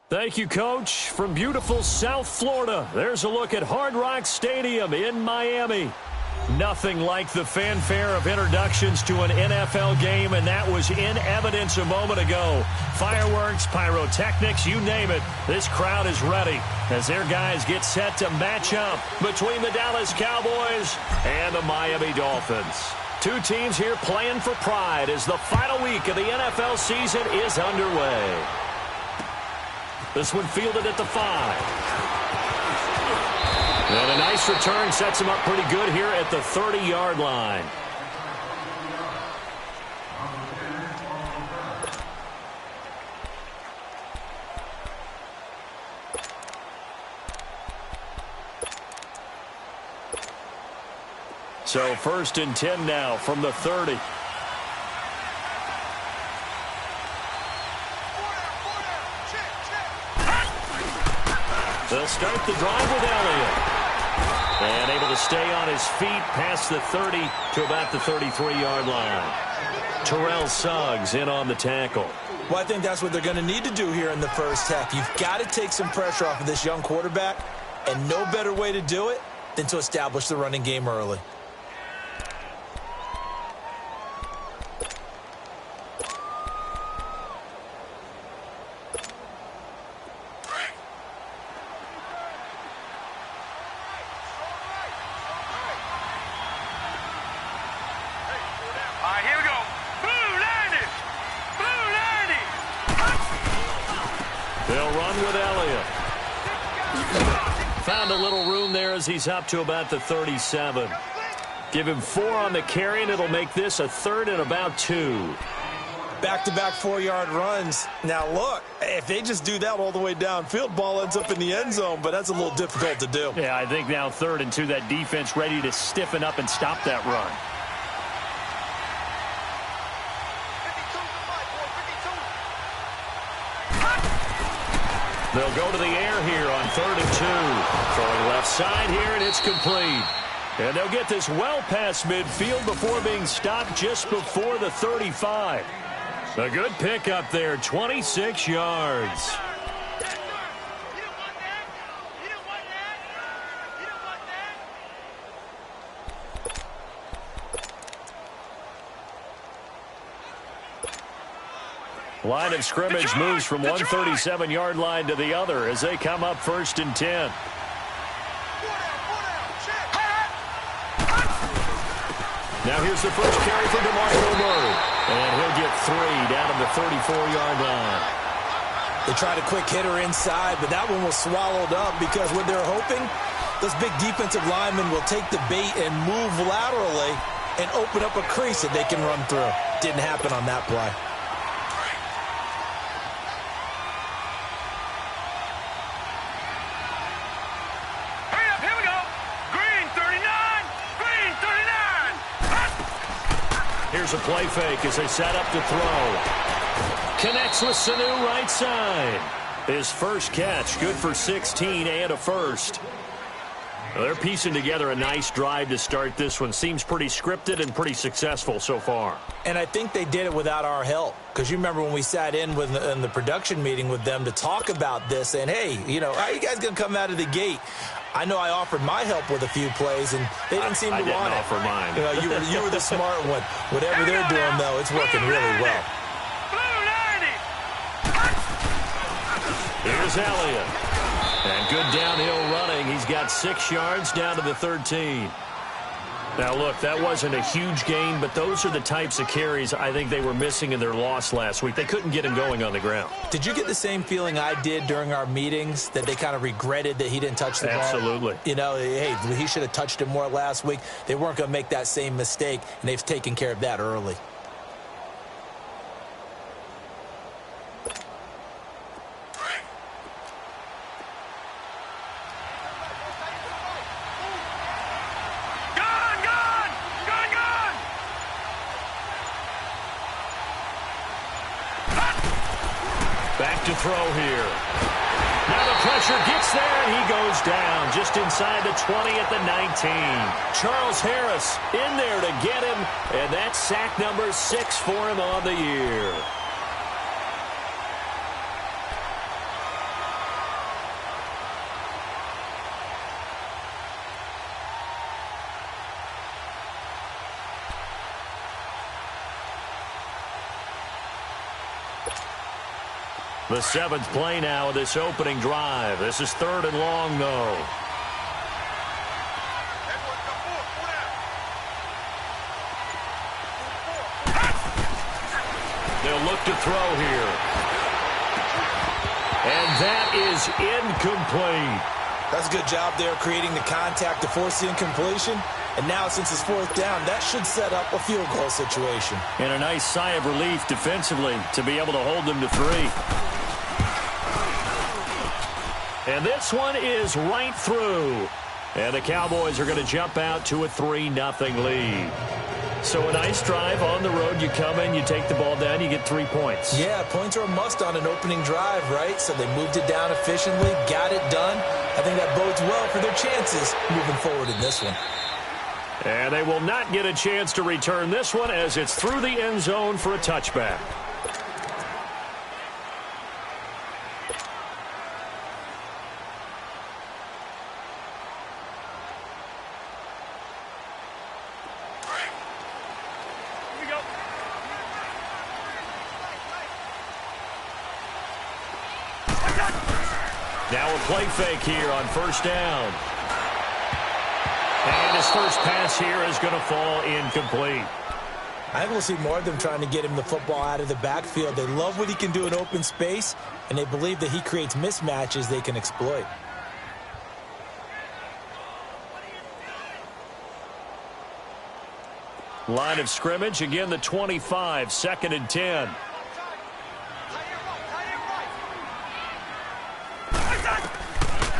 Thank you, Coach. From beautiful South Florida, there's a look at Hard Rock Stadium in Miami. Nothing like the fanfare of introductions to an NFL game, and that was in evidence a moment ago. Fireworks, pyrotechnics, you name it. This crowd is ready as their guys get set to match up between the Dallas Cowboys and the Miami Dolphins. Two teams here playing for pride as the final week of the NFL season is underway. This one fielded at the 5. And a nice return sets him up pretty good here at the 30-yard line. So 1st and 10 now from the 30. They'll start the drive with Elliott. And able to stay on his feet past the 30 to about the 33-yard line. Terrell Suggs in on the tackle. Well, I think that's what they're going to need to do here in the first half. You've got to take some pressure off of this young quarterback, and no better way to do it than to establish the running game early. Found a little room there as he's up to about the 37. Give him 4 on the carry, and it'll make this a 3rd and about 2. Back-to-back 4-yard runs. Now, look, if they just do that all the way downfield, ball ends up in the end zone, but that's a little difficult to do. Yeah, I think now 3rd and 2, that defense ready to stiffen up and stop that run. They'll go to the air here on 3rd and 2. Throwing left side here, and it's complete. And they'll get this well past midfield before being stopped just before the 35. A good pickup there, 26 yards. Line of scrimmage moves from one 37-yard line to the other as they come up 1st and 10. Now here's the first carry for DeMarco Murray. And he'll get 3 down at the 34-yard line. They tried a quick hitter inside, but that one was swallowed up because what they're hoping, those big defensive linemen will take the bait and move laterally and open up a crease that they can run through. Didn't happen on that play. Here's a play fake as they set up to throw. Connects with Sanu right side. His first catch, good for 16 and a first. Well, they're piecing together a nice drive to start this one. Seems pretty scripted and pretty successful so far. And I think they did it without our help. Because you remember when we sat in the production meeting with them to talk about this, and hey, you know, how are you guys going to come out of the gate? I know I offered my help with a few plays, and they didn't seem to want it. I didn't offer mine. You know, you were the smart one. Whatever they're doing, though, it's working really well. Here's Elliott. And good downhill running. He's got 6 yards down to the 13. Now, look, that wasn't a huge gain, but those are the types of carries I think they were missing in their loss last week. They couldn't get him going on the ground. Did you get the same feeling I did during our meetings, that they kind of regretted that he didn't touch the ball? Absolutely. You know, hey, he should have touched it more last week. They weren't going to make that same mistake, and they've taken care of that early. To throw here. Now the pressure gets there, and he goes down just inside the 20 at the 19. Charles Harris in there to get him, and that's sack number 6 for him on the year. The 7th play now of this opening drive. This is 3rd and long, though. They'll look to throw here. And that is incomplete. That's a good job there creating the contact to force the incompletion. And now, since it's 4th down, that should set up a field goal situation. And a nice sigh of relief defensively to be able to hold them to 3. And this one is right through. And the Cowboys are going to jump out to a 3-0 lead. So a nice drive on the road. You come in, you take the ball down, you get 3 points. Yeah, points are a must on an opening drive, right? So they moved it down efficiently, got it done. I think that bodes well for their chances moving forward in this one. And they will not get a chance to return this one as it's through the end zone for a touchback. Now a play fake here on 1st down. And his first pass here is going to fall incomplete. I think we'll see more of them trying to get him the football out of the backfield. They love what he can do in open space, and they believe that he creates mismatches they can exploit. Line of scrimmage, again the 25, 2nd and 10.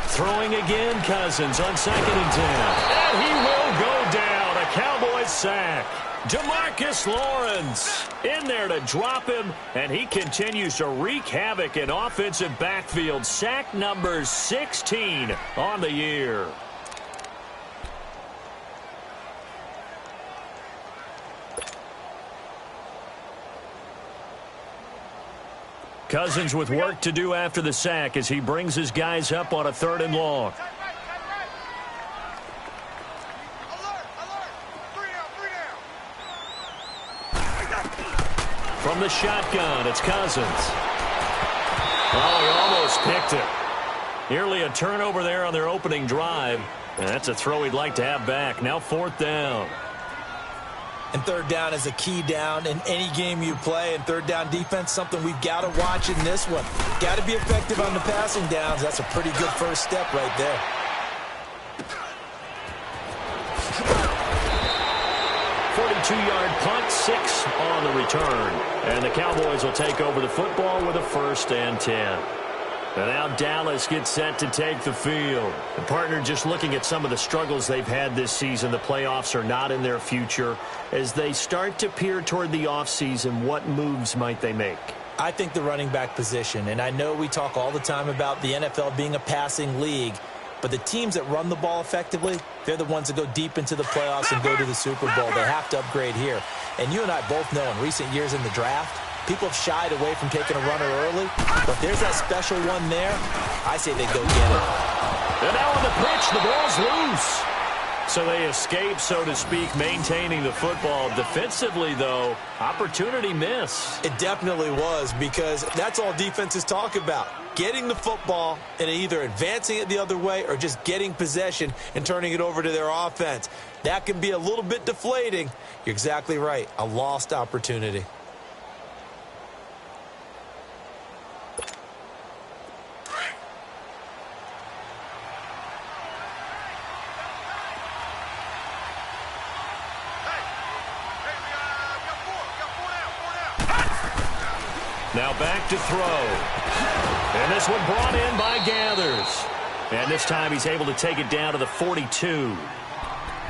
Throwing again, Cousins on 2nd and 10. And he will go down. A Cowboys sack. DeMarcus Lawrence in there to drop him, and he continues to wreak havoc in offensive backfield. Sack number 16 on the year. Cousins with work to do after the sack as he brings his guys up on a 3rd and long. From the shotgun, it's Cousins. Oh, he almost picked it. Nearly a turnover there on their opening drive. And that's a throw he'd like to have back. Now 4th down. And 3rd down is a key down in any game you play. And 3rd down defense, something we've got to watch in this one. Got to be effective on the passing downs. That's a pretty good first step right there. Yard punt, 6 on the return. And the Cowboys will take over the football with a 1st and 10. And now Dallas gets set to take the field. The partner, just looking at some of the struggles they've had this season, the playoffs are not in their future. As they start to peer toward the offseason, what moves might they make? I think the running back position, and I know we talk all the time about the NFL being a passing league, but the teams that run the ball effectively, they're the ones that go deep into the playoffs and go to the Super Bowl. They have to upgrade here. And you and I both know in recent years in the draft, people have shied away from taking a runner early. But there's that special one there. I say they go get it. And now on the pitch, the ball's loose. So they escape, so to speak, maintaining the football. Defensively, though, opportunity miss. It definitely was, because that's all defenses talk about. Getting the football and either advancing it the other way or just getting possession and turning it over to their offense. That can be a little bit deflating. You're exactly right. A lost opportunity. Now back to throw. And this one brought in by Gathers. And this time he's able to take it down to the 42.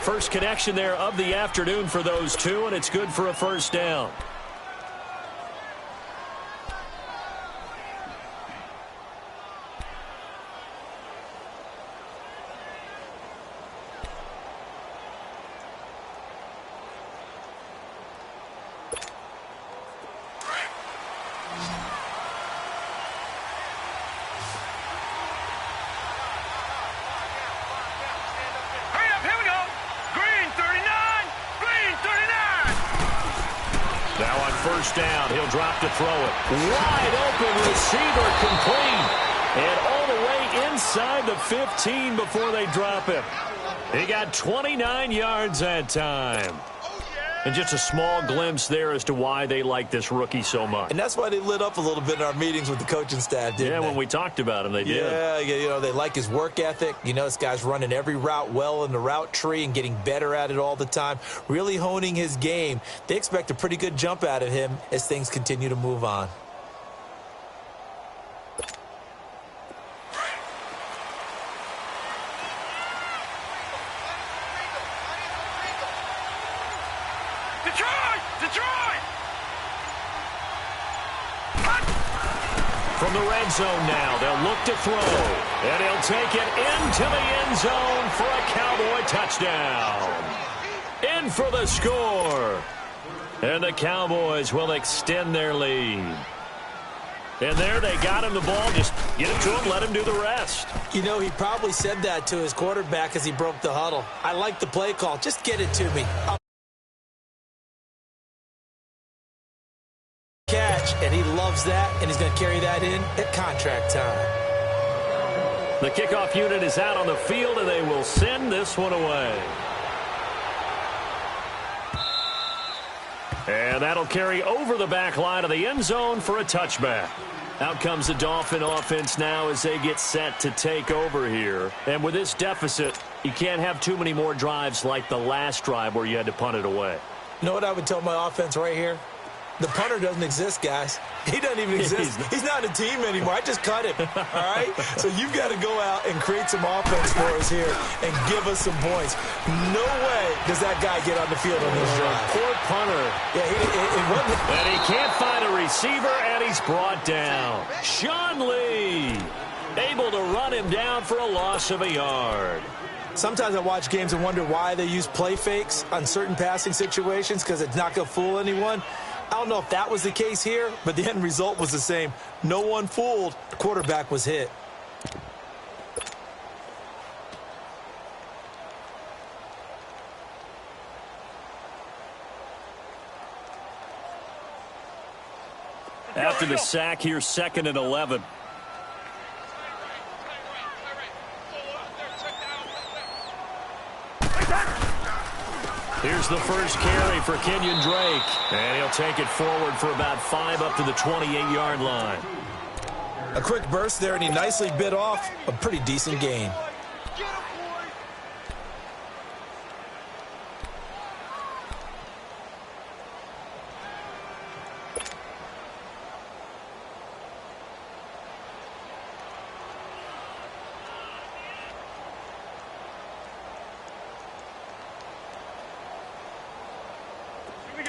First connection there of the afternoon for those two, and it's good for a 1st down. first down. He'll drop to throw it. Wide open receiver complete. And all the way inside the 15 before they drop him. He got 29 yards that time. And just a small glimpse there as to why they like this rookie so much. And that's why they lit up a little bit in our meetings with the coaching staff, didn't they? Yeah, when we talked about him, they did. Yeah, you know, they like his work ethic. You know, this guy's running every route well in the route tree and getting better at it all the time, really honing his game. They expect a pretty good jump out of him as things continue to move on. From the red zone now, they'll look to throw. And he'll take it into the end zone for a Cowboy touchdown. In for the score. And the Cowboys will extend their lead. And there they got him the ball. Just get it to him, let him do the rest. You know, he probably said that to his quarterback as he broke the huddle. I like the play call. Just get it to me. Catch, and he loves that, and he's going to carry that in at contract time. The kickoff unit is out on the field, and they will send this one away. And that'll carry over the back line of the end zone for a touchback. Out comes the Dolphin offense now as they get set to take over here. And with this deficit, you can't have too many more drives like the last drive where you had to punt it away. You know what I would tell my offense right here? The punter doesn't exist, guys. He doesn't even exist. He's not a team anymore. I just cut him, all right? So you've got to go out and create some offense for us here and give us some points. No way does that guy get on the field on this drive. Poor punter. Yeah, it wasn't. And he can't find a receiver, and he's brought down. Sean Lee able to run him down for a loss of a yard. Sometimes I watch games and wonder why they use play fakes on certain passing situations because it's not going to fool anyone. I don't know if that was the case here, but the end result was the same. No one fooled. The quarterback was hit. After the sack here, 2nd and 11. Here's the first carry for Kenyon Drake. And he'll take it forward for about 5 up to the 28-yard line. A quick burst there, and he nicely bit off a pretty decent gain.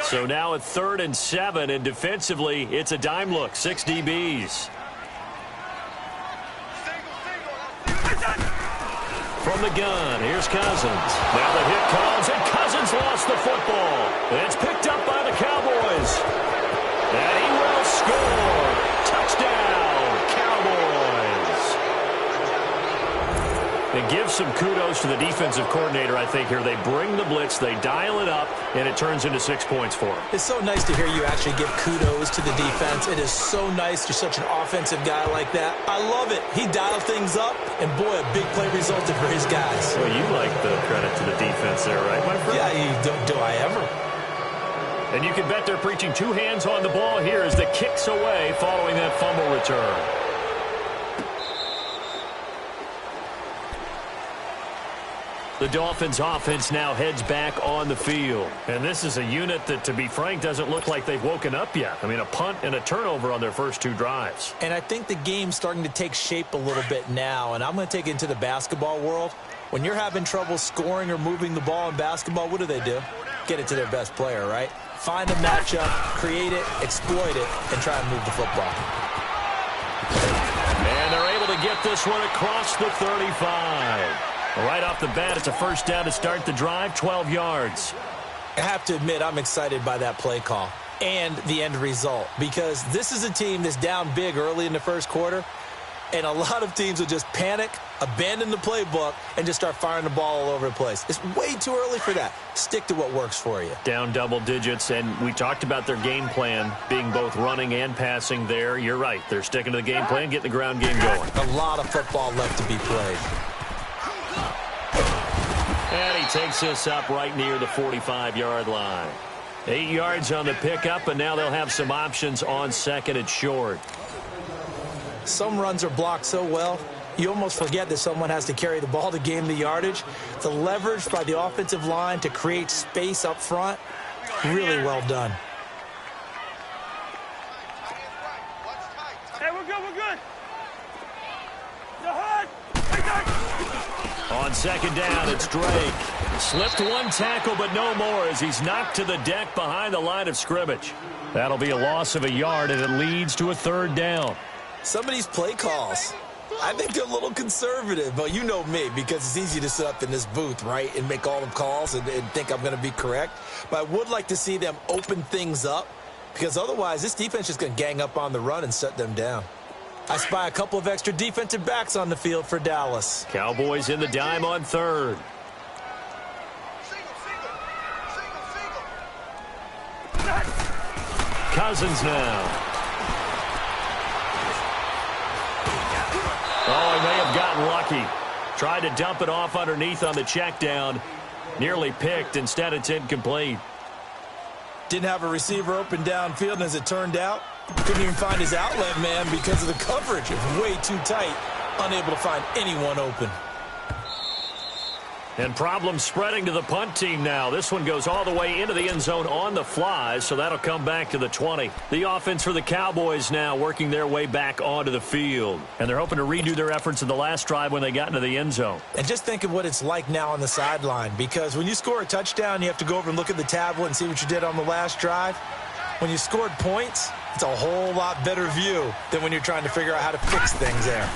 So now at 3rd and 7, and defensively, it's a dime look, 6 DBs. From the gun, here's Cousins. Now the hit comes, and Cousins lost the football. It's picked up by the Cowboys. And he will score. Touchdown, Cowboys. And give some kudos to the defensive coordinator, I think, here. They bring the blitz, they dial it up, and it turns into 6 points for them. It's so nice to hear you actually give kudos to the defense. It is so nice. You're such an offensive guy like that. I love it. He dialed things up, and boy, a big play resulted for his guys. Well, you like the credit to the defense there, right, my friend? Yeah, do I ever? And you can bet they're preaching 2 hands on the ball here as the kick's away following that fumble return. The Dolphins offense now heads back on the field. And this is a unit that, to be frank, doesn't look like they've woken up yet. I mean, a punt and a turnover on their first 2 drives. And I think the game's starting to take shape a little bit now. And I'm going to take it into the basketball world. When you're having trouble scoring or moving the ball in basketball, what do? Get it to their best player, right? Find a matchup, create it, exploit it, and try and move the football. And they're able to get this one across the 35. Right off the bat, it's a first down to start the drive, 12 yards. I have to admit, I'm excited by that play call and the end result because this is a team that's down big early in the first quarter. And a lot of teams will just panic, abandon the playbook, and just start firing the ball all over the place. It's way too early for that. Stick to what works for you. Down double digits, and we talked about their game plan being both running and passing there. You're right. They're sticking to the game plan, getting the ground game going. A lot of football left to be played. And he takes this up right near the 45-yard line. 8 yards on the pickup, and now they'll have some options on second and short. Some runs are blocked so well, you almost forget that someone has to carry the ball to gain the yardage. The leverage by the offensive line to create space up front, really well done. Hey, we're good. The hood! On second down, it's Drake. Slipped one tackle, but no more as he's knocked to the deck behind the line of scrimmage. That'll be a loss of a yard, and it leads to a third down. Some of these play calls, I think they're a little conservative, but you know me, because it's easy to sit up in this booth, right, and make all the calls and think I'm going to be correct. But I would like to see them open things up, because otherwise this defense is going to gang up on the run and shut them down. I spy a couple of extra defensive backs on the field for Dallas. Cowboys in the dime on third. Cousins now. Oh, he may have gotten lucky. Tried to dump it off underneath on the check down. Nearly picked. Instead, it's incomplete. Didn't have a receiver open downfield, and as it turned out, couldn't even find his outlet man because of the coverage. It was way too tight. Unable to find anyone open. And problems spreading to the punt team now. This one goes all the way into the end zone on the fly, so that'll come back to the 20. The offense for the Cowboys now working their way back onto the field. And they're hoping to redo their efforts in the last drive when they got into the end zone. And just think of what it's like now on the sideline, because when you score a touchdown, you have to go over and look at the tablet and see what you did on the last drive. When you scored points, it's a whole lot better view than when you're trying to figure out how to fix things there.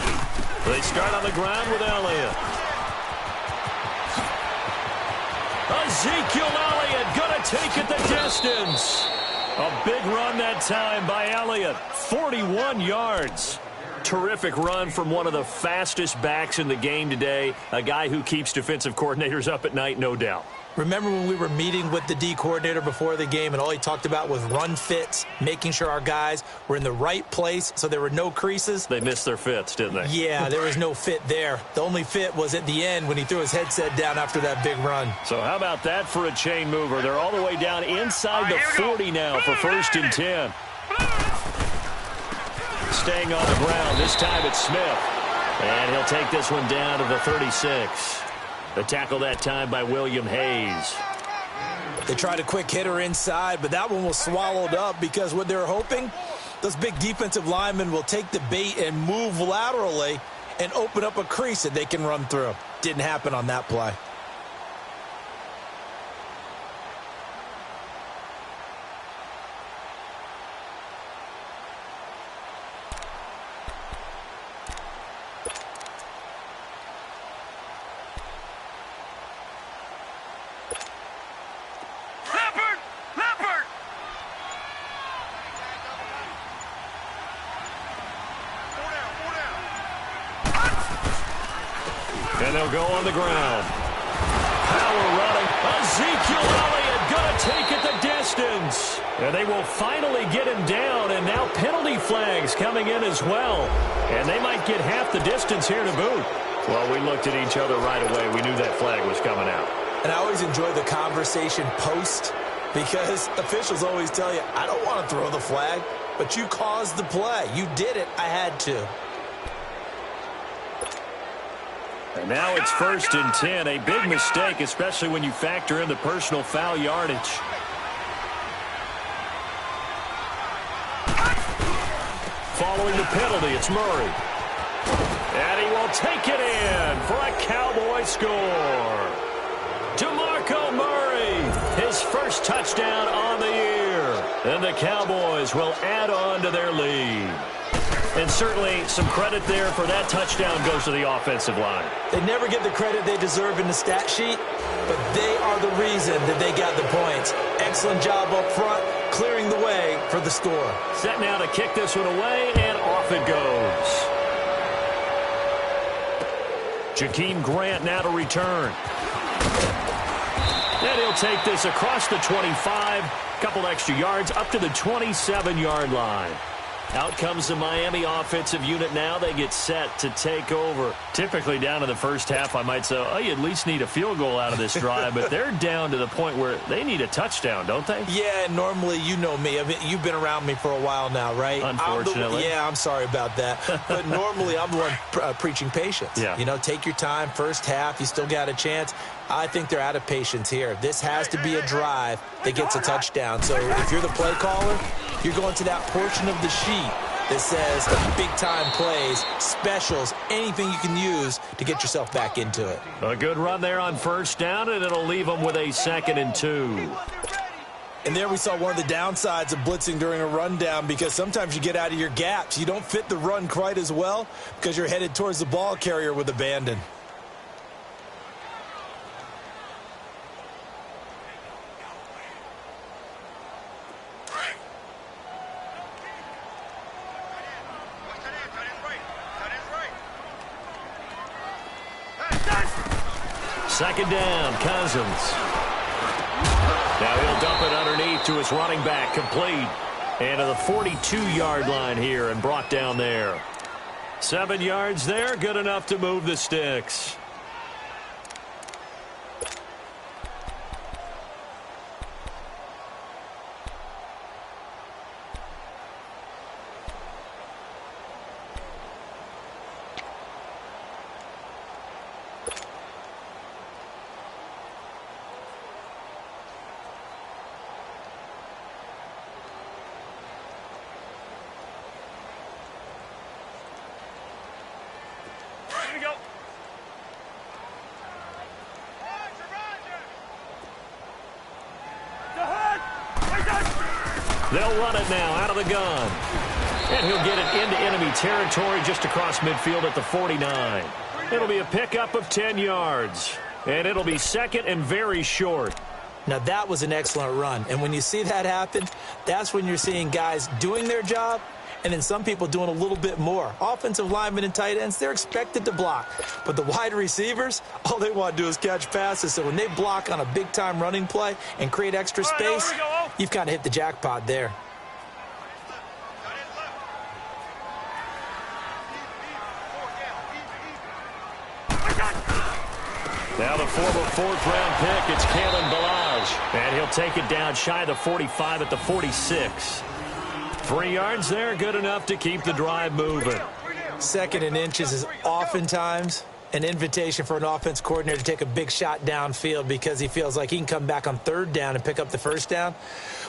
They start on the ground with Elliott. Ezekiel Elliott going to take it the distance. A big run that time by Elliott. 41 yards. Terrific run from one of the fastest backs in the game today. A guy who keeps defensive coordinators up at night, no doubt. Remember when we were meeting with the D coordinator before the game and all he talked about was run fits, making sure our guys were in the right place so there were no creases? They missed their fits, didn't they? Yeah, there was no fit there. The only fit was at the end when he threw his headset down after that big run. So how about that for a chain mover? They're all the way down inside the 40 now for first and 10. Staying on the ground, this time it's Smith. And he'll take this one down to the 36. The tackle that time by William Hayes. They tried a quick hitter inside, but that one was swallowed up because what they're hoping, those big defensive linemen will take the bait and move laterally and open up a crease that they can run through. Didn't happen on that play. And they'll go on the ground. Power running. Ezekiel Elliott going to take it the distance. And they will finally get him down. And now penalty flags coming in as well. And they might get half the distance here to boot. Well, we looked at each other right away. We knew that flag was coming out. And I always enjoy the conversation post because officials always tell you, I don't want to throw the flag, but you caused the play. You did it. I had to. And now it's first and 10. A big mistake, especially when you factor in the personal foul yardage. Following the penalty, it's Murray. And he will take it in for a Cowboy score. DeMarco Murray, his first touchdown on the year. And the Cowboys will add on to their lead. And certainly some credit there for that touchdown goes to the offensive line. They never get the credit they deserve in the stat sheet, but they are the reason that they got the points. Excellent job up front, clearing the way for the score. Set now to kick this one away, and off it goes. Jakeem Grant now to return. And he'll take this across the 25, couple extra yards up to the 27-yard line. Out comes the Miami offensive unit now. They get set to take over. Typically down to the first half, I might say, oh, you at least need a field goal out of this drive. But they're down to the point where they need a touchdown, don't they? Yeah, normally, you know me. I mean, you've been around me for a while now, right? Unfortunately. I'm sorry about that. But normally, I'm the one preaching patience. Yeah. You know, take your time. First half, you still got a chance. I think they're out of patience here. This has to be a drive that gets a touchdown. So if you're the play caller, you're going to that portion of the sheet that says big-time plays, specials, anything you can use to get yourself back into it. A good run there on first down, and it'll leave them with a 2nd and 2. And there we saw one of the downsides of blitzing during a rundown, because sometimes you get out of your gaps. You don't fit the run quite as well because you're headed towards the ball carrier with abandon. Second down, Cousins. Now he'll dump it underneath to his running back, complete. And to the 42-yard line here and brought down there. 7 yards there, good enough to move the sticks. They'll run it now out of the gun. And he'll get it into enemy territory just across midfield at the 49. It'll be a pickup of 10 yards. And it'll be 2nd and very short. Now, that was an excellent run. And when you see that happen, that's when you're seeing guys doing their job and then some people doing a little bit more. Offensive linemen and tight ends, they're expected to block. But the wide receivers, all they want to do is catch passes. So when they block on a big-time running play and create extra space, you've kind of hit the jackpot there. Now the former 4th-round pick, it's Kalen Ballage. And he'll take it down shy of the 45 at the 46. 3 yards there, good enough to keep the drive moving. 2nd and inches is oftentimes an invitation for an offense coordinator to take a big shot downfield because he feels like he can come back on 3rd down and pick up the 1st down.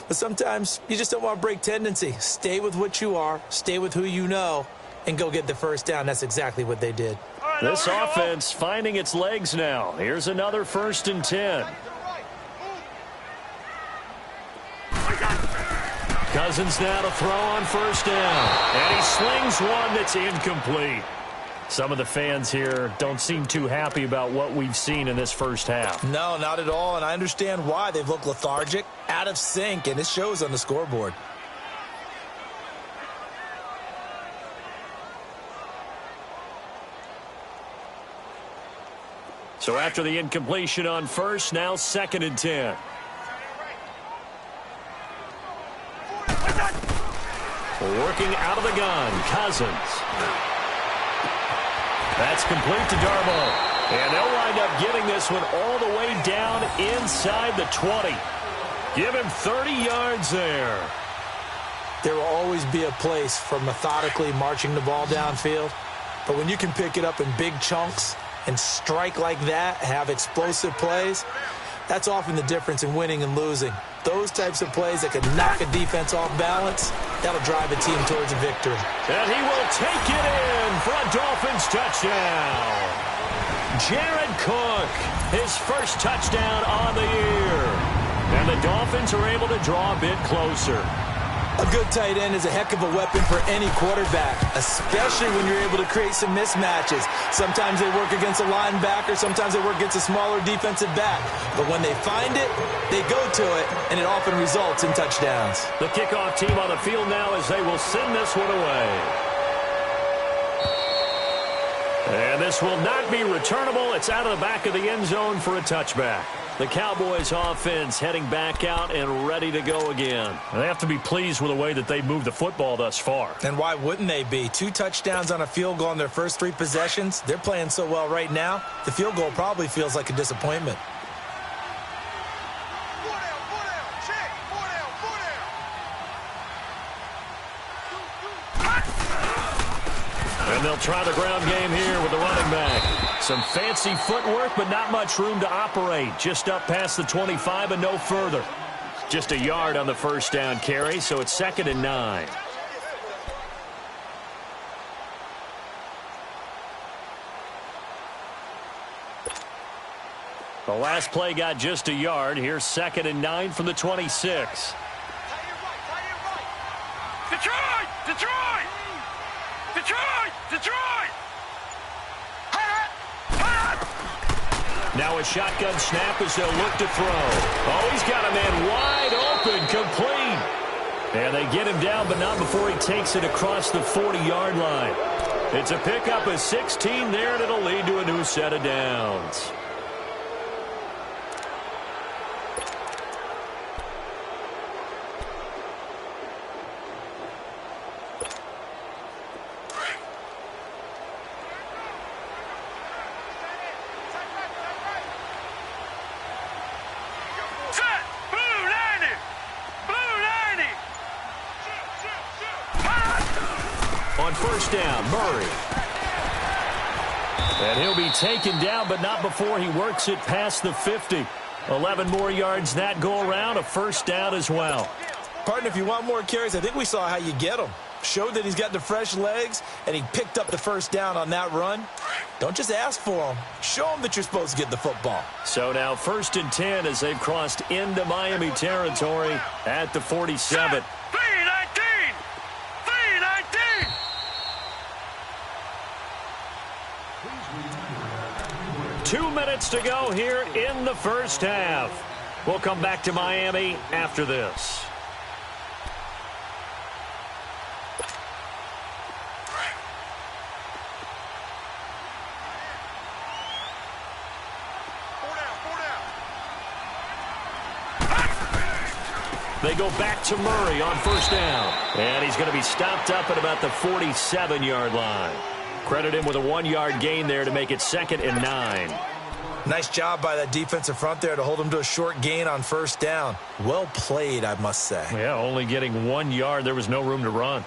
But sometimes you just don't want to break tendency. Stay with what you are, stay with who you know, and go get the 1st down. That's exactly what they did. This offense finding its legs now. Here's another 1st and 10. Cousins now to throw on 1st down. And he slings one that's incomplete. Some of the fans here don't seem too happy about what we've seen in this first half. No, not at all, and I understand why. They've looked lethargic, out of sync, and it shows on the scoreboard. So after the incompletion on 1st, now 2nd and 10. Working out of the gun, Cousins. That's complete to Darboh. And they'll wind up getting this one all the way down inside the 20. Give him 30 yards there. There will always be a place for methodically marching the ball downfield. But when you can pick it up in big chunks and strike like that, have explosive plays, that's often the difference in winning and losing. Those types of plays that can knock a defense off balance, that'll drive a team towards a victory. And he will take it in for a Dolphins touchdown. Jared Cook, his first touchdown on the year. And the Dolphins are able to draw a bit closer. A good tight end is a heck of a weapon for any quarterback, especially when you're able to create some mismatches. Sometimes they work against a linebacker, sometimes they work against a smaller defensive back. But when they find it, they go to it, and it often results in touchdowns. The kickoff team on the field now as they will send this one away. And this will not be returnable. It's out of the back of the end zone for a touchback. The Cowboys offense heading back out and ready to go again. They have to be pleased with the way that they've moved the football thus far. And why wouldn't they be? 2 touchdowns on a field goal in their first 3 possessions. They're playing so well right now, the field goal probably feels like a disappointment. 4 down, check, 4 down, 4 down. And they'll try the ground game here with the running back. Some fancy footwork, but not much room to operate. Just up past the 25 and no further. Just a yard on the first down carry, so it's 2nd and 9. The last play got just a yard. Here's 2nd and 9 from the 26. Tie it right. Detroit! Detroit! Detroit! Detroit! Now a shotgun snap as they'll look to throw. Oh, he's got a man wide open, complete. And they get him down, but not before he takes it across the 40-yard line. It's a pickup of 16 there, and it'll lead to a new set of downs. First down, Murray. And he'll be taken down, but not before he works it past the 50. 11 more yards that go around, a first down as well. Partner, if you want more carries, I think we saw how you get them. Showed that he's got the fresh legs, and he picked up the first down on that run. Don't just ask for them. Show them that you're supposed to get the football. So now 1st and 10 as they've crossed into Miami territory at the 47. 2 minutes to go here in the first half. We'll come back to Miami after this. They go back to Murray on first down. And he's going to be stopped up at about the 47-yard line. Credit him with a 1-yard gain there to make it 2nd and 9. Nice job by that defensive front there to hold him to a short gain on first down. Well played, I must say. Yeah, only getting 1 yard. There was no room to run.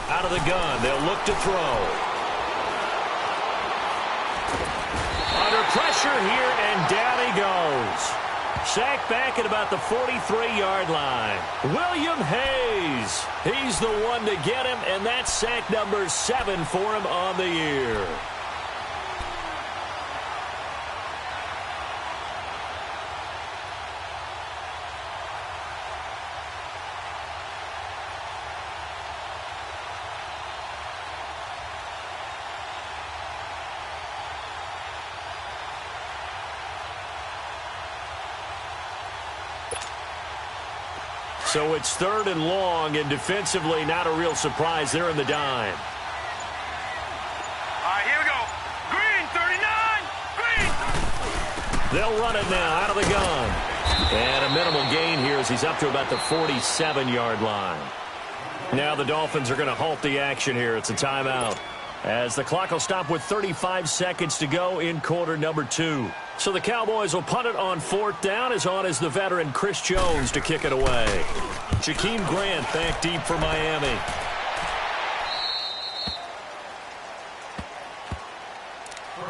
Out of the gun, they'll look to throw. Under pressure here, and down he goes. Sacked back at about the 43-yard line. William Hayes, he's the one to get him, and that's sack number 7 for him on the year. So it's 3rd and long, and defensively not a real surprise. They're in the dime. All right, here we go. Green, 39, green. They'll run it now out of the gun. And a minimal gain here as he's up to about the 47-yard line. Now the Dolphins are going to halt the action here. It's a timeout, as the clock will stop with 35 seconds to go in quarter number 2. So the Cowboys will punt it on 4th down, as on is the veteran Chris Jones to kick it away. Jakeem Grant back deep for Miami.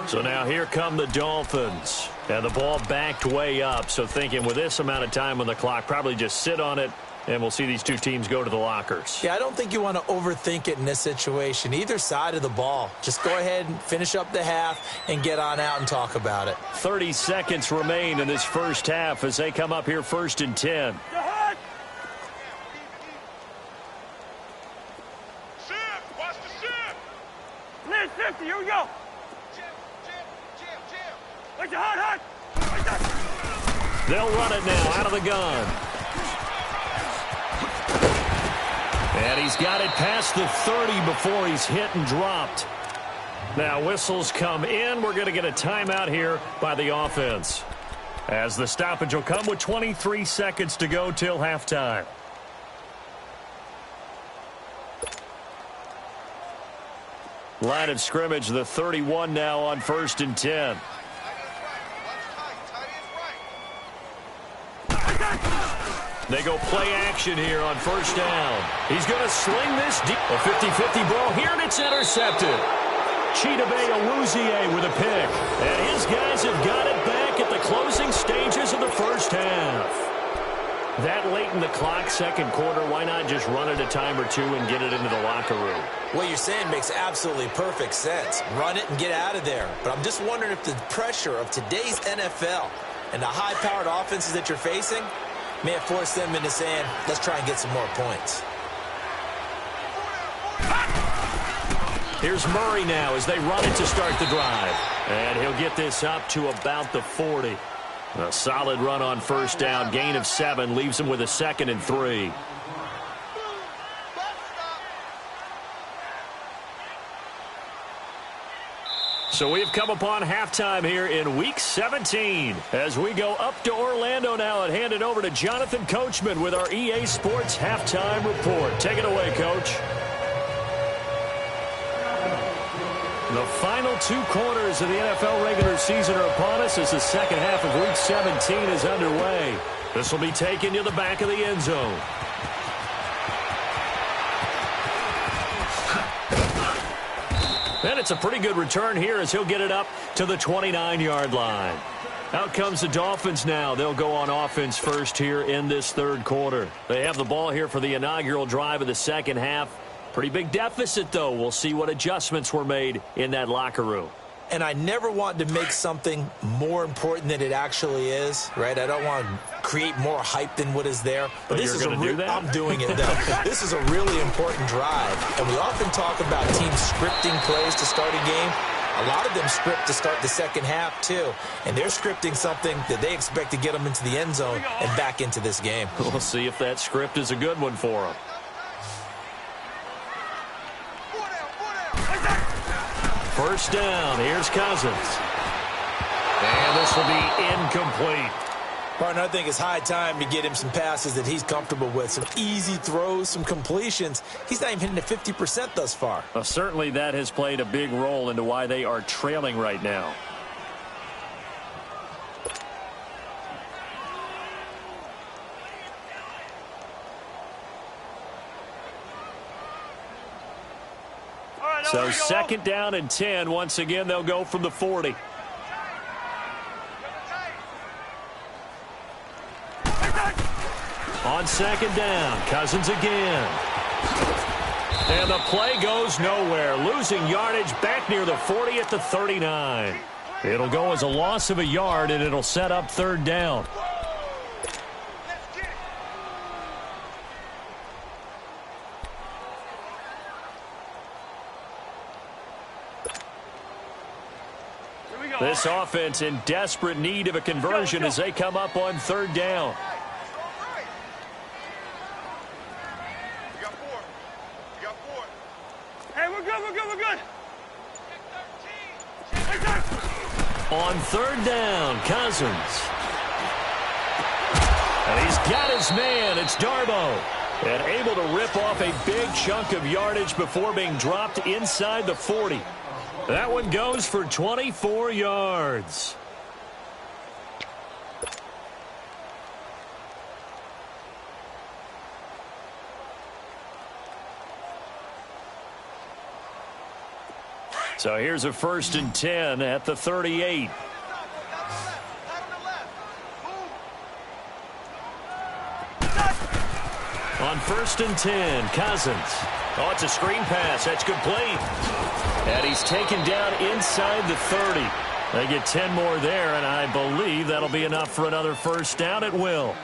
So now here come the Dolphins. And the ball backed way up, so thinking with this amount of time on the clock, probably just sit on it, and we'll see these two teams go to the lockers. Yeah, I don't think you want to overthink it in this situation. Either side of the ball. Just go ahead and finish up the half and get on out and talk about it. 30 seconds remain in this first half as they come up here 1st and 10. Near 50, here we go. Like the hot. They'll run it now out of the gun. And he's got it past the 30 before he's hit and dropped. Now whistles come in. We're going to get a timeout here by the offense, as the stoppage will come with 23 seconds to go till halftime. Line of scrimmage, the 31 now on 1st and 10. They go play action here on 1st down. He's going to sling this deep. A 50-50 ball here, and it's intercepted. Chidobe Awuzie with a pick. And his guys have got it back at the closing stages of the first half. That late in the clock, second quarter, why not just run it a time or two and get it into the locker room? What you're saying makes absolutely perfect sense. Run it and get out of there. But I'm just wondering if the pressure of today's NFL and the high-powered offenses that you're facing may have forced them into saying, let's try and get some more points. Here's Murray now as they run it to start the drive. And he'll get this up to about the 40. A solid run on 1st down. Gain of 7 leaves him with a 2nd and 3. So we've come upon halftime here in Week 17 as we go up to Orlando now and hand it over to Jonathan Coachman with our EA Sports Halftime Report. Take it away, Coach. The final 2 quarters of the NFL regular season are upon us as the second half of Week 17 is underway. This will be taken to the back of the end zone. And it's a pretty good return here as he'll get it up to the 29-yard line. Out comes the Dolphins now. They'll go on offense first here in this third quarter. They have the ball here for the inaugural drive of the second half. Pretty big deficit, though. We'll see what adjustments were made in that locker room. And I never want to make something more important than it actually is, right? I don't want to create more hype than what is there. But this is going to do that? I'm doing it, though. This is a really important drive. And we often talk about teams scripting plays to start a game. A lot of them script to start the second half, too. And they're scripting something that they expect to get them into the end zone and back into this game. We'll see if that script is a good one for them. First down, here's Cousins. And this will be incomplete. Partner, I think it's high time to get him some passes that he's comfortable with. Some easy throws, some completions. He's not even hitting at 50% thus far. Well, certainly that has played a big role into why they are trailing right now. So second down and 10. Once again, they'll go from the 40. On second down, Cousins again. And the play goes nowhere. Losing yardage back near the 40 at the 39. It'll go as a loss of a yard, and it'll set up third down. This offense in desperate need of a conversion as they come up on third down. Hey, we're good. On third down, Cousins. And he's got his man. It's Darboh. And able to rip off a big chunk of yardage before being dropped inside the 40. That one goes for 24 yards. So here's a 1st and 10 at the 38. On 1st and 10, Cousins. Oh, it's a screen pass. That's complete. And he's taken down inside the 30. They get 10 more there, and I believe that'll be enough for another first down. It will.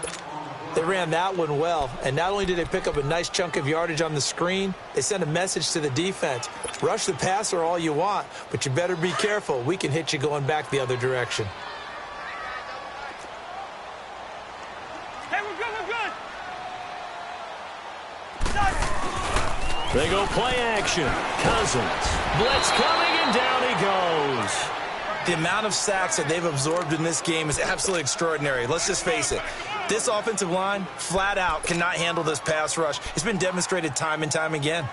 They ran that one well, and not only did they pick up a nice chunk of yardage on the screen, they sent a message to the defense. Rush the passer all you want, but you better be careful. We can hit you going back the other direction. Hey, we're good, we're good. They go play action. Cousins. Blitz coming, and down he goes. The amount of sacks that they've absorbed in this game is absolutely extraordinary. Let's just face it. This offensive line, flat out, cannot handle this pass rush. It's been demonstrated time and time again.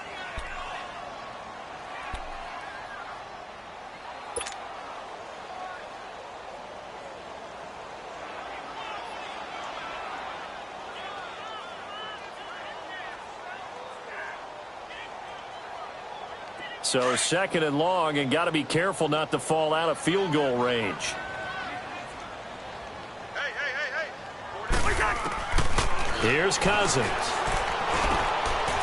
So 2nd and long, and got to be careful not to fall out of field goal range. Here's Cousins.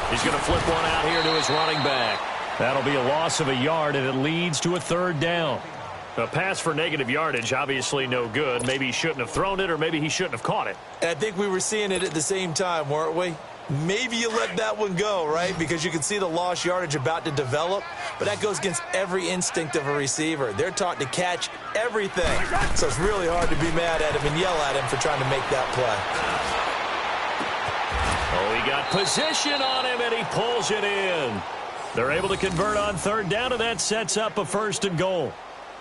He's going to flip one out here to his running back. That'll be a loss of a yard, and it leads to a 3rd down. A pass for negative yardage, obviously no good. Maybe he shouldn't have thrown it, or maybe he shouldn't have caught it. And I think we were seeing it at the same time, weren't we? Maybe you let that one go, right? Because you can see the lost yardage about to develop. But that goes against every instinct of a receiver. They're taught to catch everything. So it's really hard to be mad at him and yell at him for trying to make that play. Oh, he got position on him, and he pulls it in. They're able to convert on 3rd down, and that sets up a 1st and goal.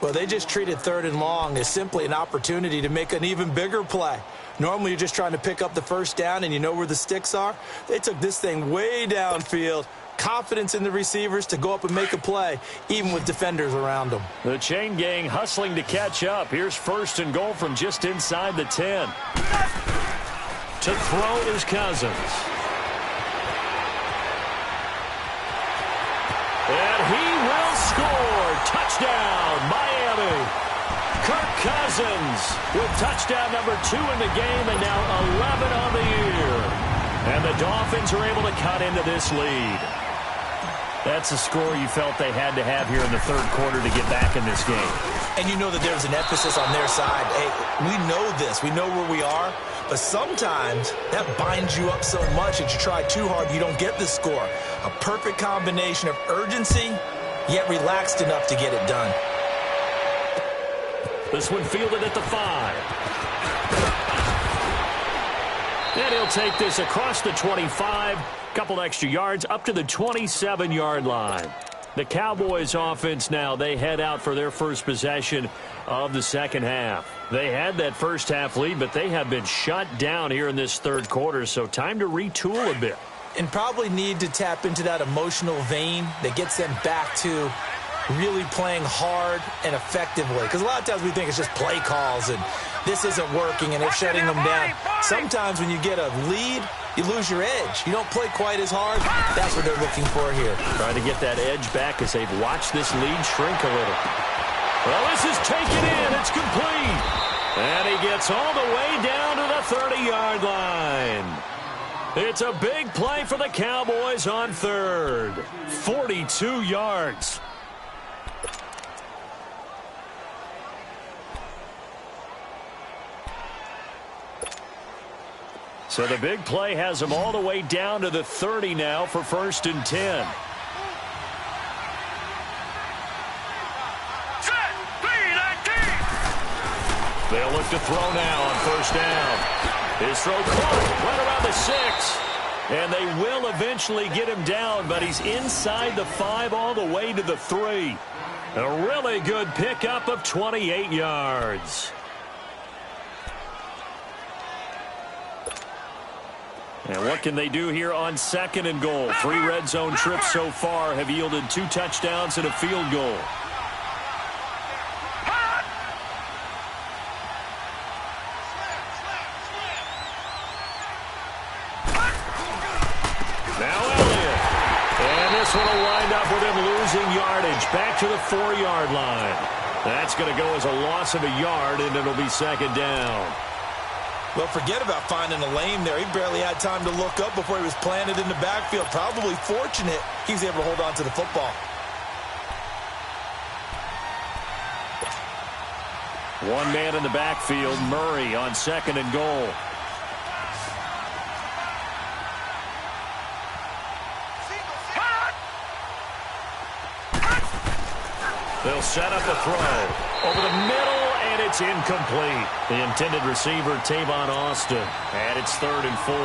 Well, they just treated 3rd and long as simply an opportunity to make an even bigger play. Normally, you're just trying to pick up the 1st down, and you know where the sticks are. They took this thing way downfield. Confidence in the receivers to go up and make a play, even with defenders around them. The chain gang hustling to catch up. Here's 1st and goal from just inside the 10. To throw is Cousins. And he will score. Touchdown, Miami. Kirk Cousins with touchdown number 2 in the game, and now 11 on the year. And the Dolphins are able to cut into this lead. That's a score you felt they had to have here in the 3rd quarter to get back in this game. And you know that there's an emphasis on their side. Hey, we know this. We know where we are. But sometimes that binds you up so much that you try too hard, you don't get the score. A perfect combination of urgency, yet relaxed enough to get it done. This one fielded at the 5. And he'll take this across the 25. Couple extra yards up to the 27-yard line. The Cowboys offense now, they head out for their first possession of the 2nd half. They had that first half lead, but they have been shut down here in this 3rd quarter, so time to retool a bit. And probably need to tap into that emotional vein that gets them back to really playing hard and effectively. Because a lot of times we think it's just play calls and this isn't working and it's shutting them down. Sometimes when you get a lead, you lose your edge. You don't play quite as hard. That's what they're looking for here. Trying to get that edge back as they've watched this lead shrink a little. Well, this is taken in. It's complete. And he gets all the way down to the 30-yard line. It's a big play for the Cowboys on 3rd. 42 yards. So the big play has them all the way down to the 30 now for 1st and 10. They'll look to throw now on 1st down. His throw caught right around the 6. And they will eventually get him down, but he's inside the 5 all the way to the 3. A really good pickup of 28 yards. And what can they do here on 2nd and goal? 3 red zone trips so far have yielded 2 touchdowns and a field goal. Now Elliott. And this one will wind up with him losing yardage back to the 4-yard line. That's going to go as a loss of a yard, and it'll be 2nd down. Well, forget about finding a lane there. He barely had time to look up before he was planted in the backfield. Probably fortunate he was able to hold on to the football. One man in the backfield, Murray on 2nd and goal. They'll set up a throw over the middle, and it's incomplete. The intended receiver, Tavon Austin, and it's 3rd and 4.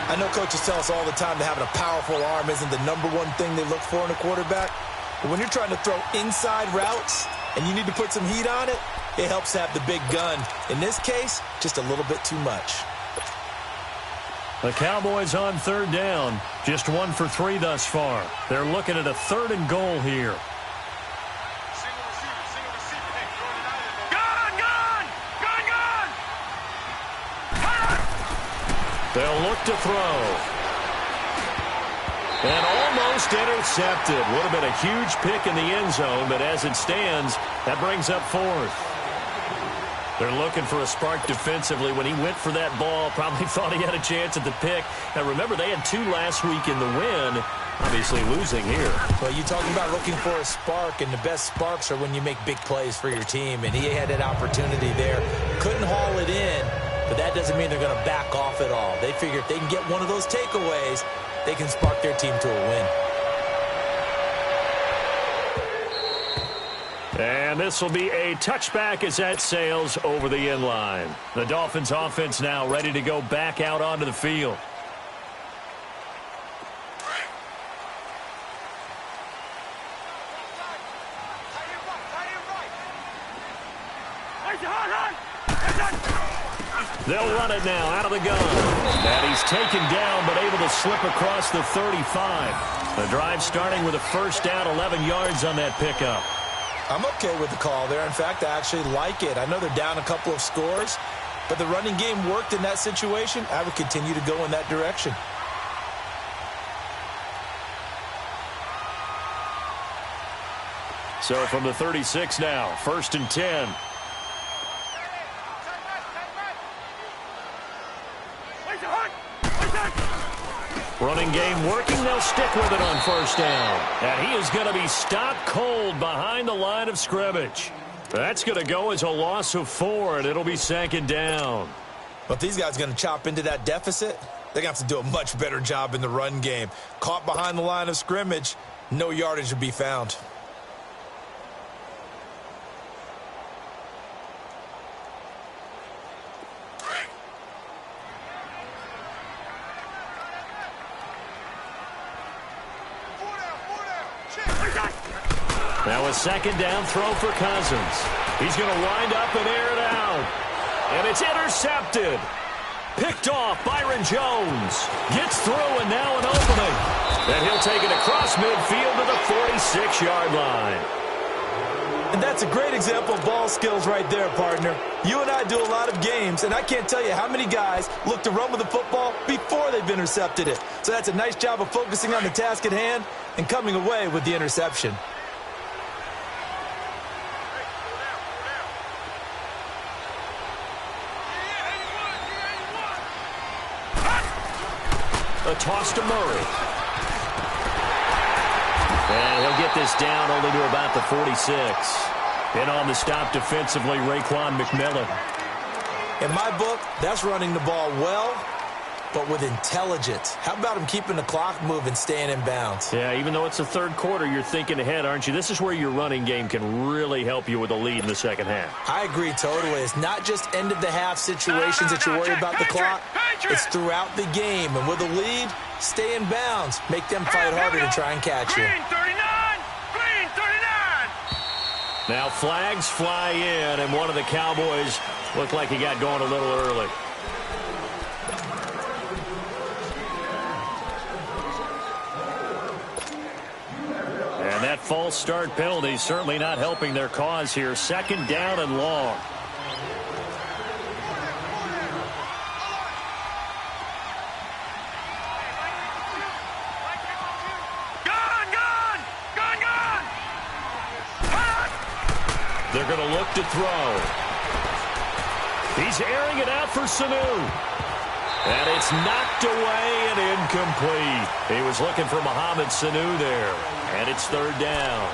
I know coaches tell us all the time that having a powerful arm isn't the number one thing they look for in a quarterback. But when you're trying to throw inside routes and you need to put some heat on it, it helps to have the big gun. In this case, just a little bit too much. The Cowboys on 3rd down. Just 1 for 3 thus far. They're looking at a 3rd and goal here. Single receiver. Hey, throw it out of there. They'll look to throw. And almost intercepted. Would have been a huge pick in the end zone, but as it stands, that brings up 4th. They're looking for a spark defensively. When he went for that ball, probably thought he had a chance at the pick. Now, remember, they had 2 last week in the win, obviously losing here. Well, you're talking about looking for a spark, and the best sparks are when you make big plays for your team, and he had that opportunity there. Couldn't haul it in, but that doesn't mean they're going to back off at all. They figure if they can get one of those takeaways, they can spark their team to a win. And this will be a touchback as that sails over the end line. The Dolphins offense now ready to go back out onto the field. They'll run it now out of the gun. And he's taken down but able to slip across the 35. The drive starting with a first down, 11 yards on that pickup. I'm okay with the call there. In fact, I actually like it. I know they're down a couple of scores, but the running game worked in that situation. I would continue to go in that direction. So from the 36 now, 1st and 10. Running game working. They'll stick with it on 1st down. And he is going to be stopped cold behind the line of scrimmage. That's going to go as a loss of 4, and it'll be 2nd down. But if these guys are going to chop into that deficit, they're going to have to do a much better job in the run game. Caught behind the line of scrimmage, no yardage to be found. Now a 2nd down throw for Cousins. He's going to wind up and air it out. And it's intercepted. Picked off. Byron Jones gets through, and now an opening. And he'll take it across midfield to the 46-yard line. And that's a great example of ball skills right there, partner. You and I do a lot of games, and I can't tell you how many guys look to run with the football before they've intercepted it. So that's a nice job of focusing on the task at hand and coming away with the interception. A toss to Murray. And he'll get this down only to about the 46. In on the stop defensively, Raekwon McMillan. In my book, that's running the ball well, but with intelligence. How about him keeping the clock moving, staying in bounds? Yeah, even though it's the 3rd quarter, you're thinking ahead, aren't you? This is where your running game can really help you with a lead in the 2nd half. I agree totally. It's not just end-of-the-half situations that you worry about the clock. It's throughout the game. And with a lead, stay in bounds. Make them fight harder to try and catch you. Green 39! Green 39! Now flags fly in, and one of the Cowboys looked like he got going a little early. And that false start penalty certainly not helping their cause here. 2nd down and long. They're going to look to throw. He's airing it out for Sanu. And it's knocked away and incomplete. He was looking for Mohamed Sanu there. And it's 3rd down.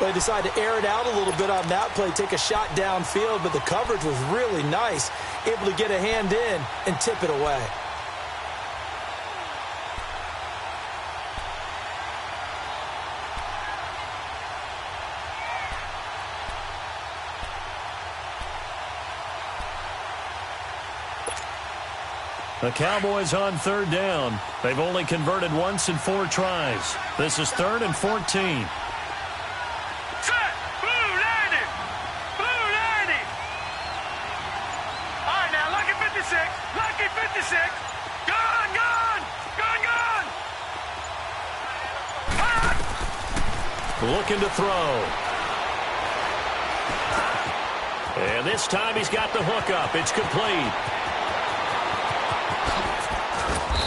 They decided to air it out a little bit on that play, take a shot downfield, but the coverage was really nice. Able to get a hand in and tip it away. The Cowboys on 3rd down. They've only converted once in 4 tries. This is 3rd and 14. Set! Blue 90! Blue 90! All right, now, lucky 56. Lucky 56. Gone, gone! Gone, gone! Ah! Looking to throw. And this time he's got the hook up. It's complete.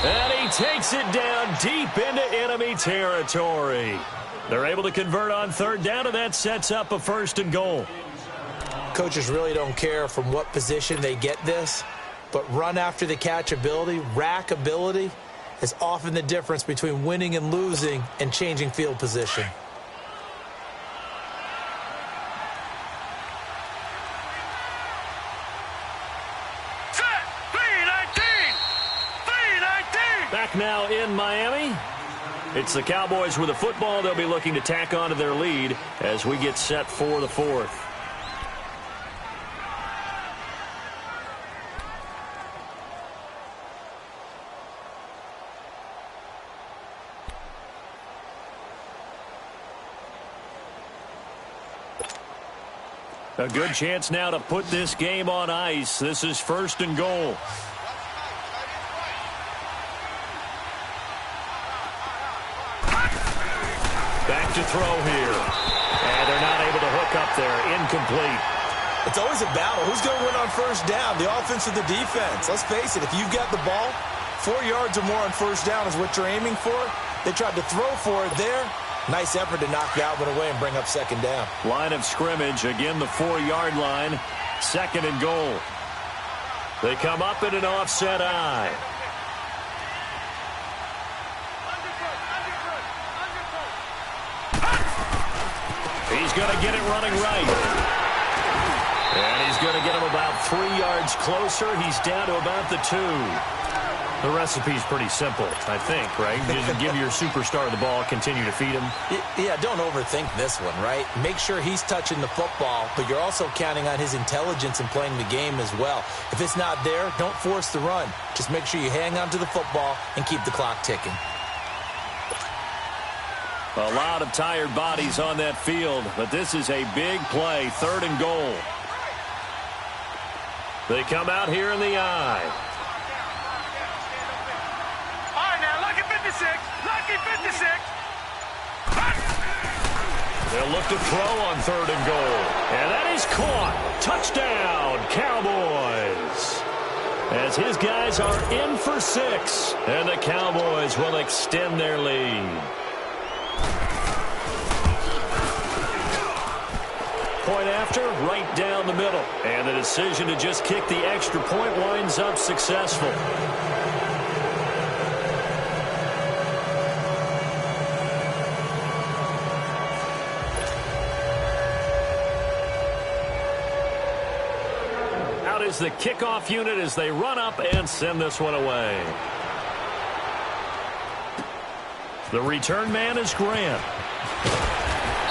And he takes it down deep into enemy territory. They're able to convert on 3rd down, and that sets up a 1st and goal. Coaches really don't care from what position they get this, but run after the catch ability, rack ability, is often the difference between winning and losing and changing field position. Back now in Miami. It's the Cowboys with the football. They'll be looking to tack on to their lead as we get set for the 4th. A good chance now to put this game on ice. This is 1st and goal. Back to throw here. And they're not able to hook up there. Incomplete. It's always a battle. Who's going to win on 1st down, the offense or the defense? Let's face it, if you've got the ball, 4 yards or more on 1st down is what you're aiming for. They tried to throw for it there. Nice effort to knock Galvin away and bring up 2nd down. Line of scrimmage, again the 4-yard line. 2nd and goal. They come up in an offset eye. He's going to get it running right. And he's going to get him about 3 yards closer. He's down to about the 2. The recipe's pretty simple, I think, right? Just give your superstar the ball, continue to feed him. Yeah, don't overthink this one, right? Make sure he's touching the football, but you're also counting on his intelligence in playing the game as well. If it's not there, don't force the run. Just make sure you hang on to the football and keep the clock ticking. A lot of tired bodies on that field, but this is a big play, 3rd and goal. They come out here in the eye. All right, now, lucky 56. Lucky 56. They'll look to throw on 3rd and goal. And that is caught. Touchdown, Cowboys. As his guys are in for 6. And the Cowboys will extend their lead. Point after, right down the middle. And the decision to just kick the extra point winds up successful. Out is the kickoff unit as they run up and send this one away. The return man is Grant.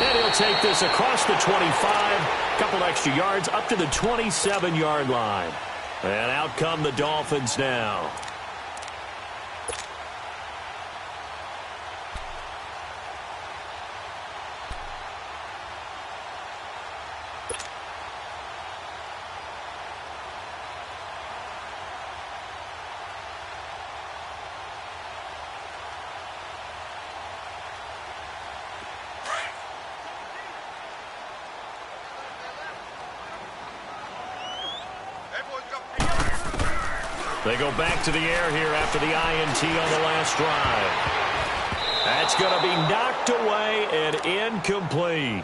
And he'll take this across the 25, a couple extra yards up to the 27-yard line. And out come the Dolphins now. They go back to the air here after the INT on the last drive. That's going to be knocked away and incomplete.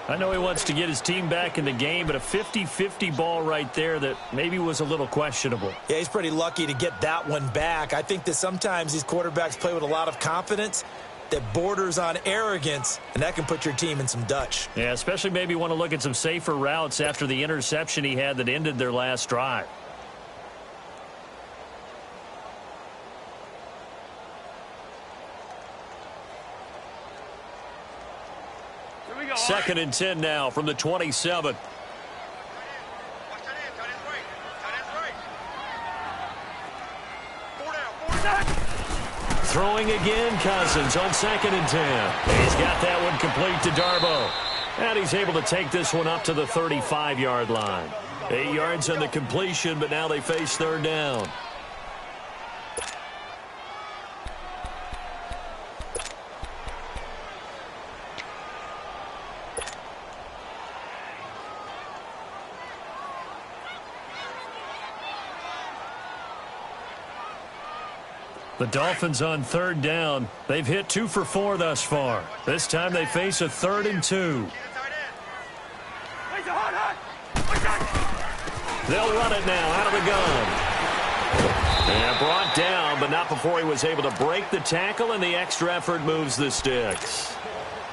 I know he wants to get his team back in the game, but a 50-50 ball right there that maybe was a little questionable. Yeah, he's pretty lucky to get that one back. I think that sometimes these quarterbacks play with a lot of confidence that borders on arrogance, and that can put your team in some Dutch. Yeah, especially maybe want to look at some safer routes after the interception he had that ended their last drive. Second and 10 now from the 27. Throwing again, Cousins on 2nd and 10. He's got that one complete to Darbo. And he's able to take this one up to the 35-yard line. 8 yards on the completion, but now they face 3rd down. The Dolphins on 3rd down. They've hit 2 for 4 thus far. This time they face a 3rd and 2. They'll run it now out of the gun. And brought down, but not before he was able to break the tackle, and the extra effort moves the sticks.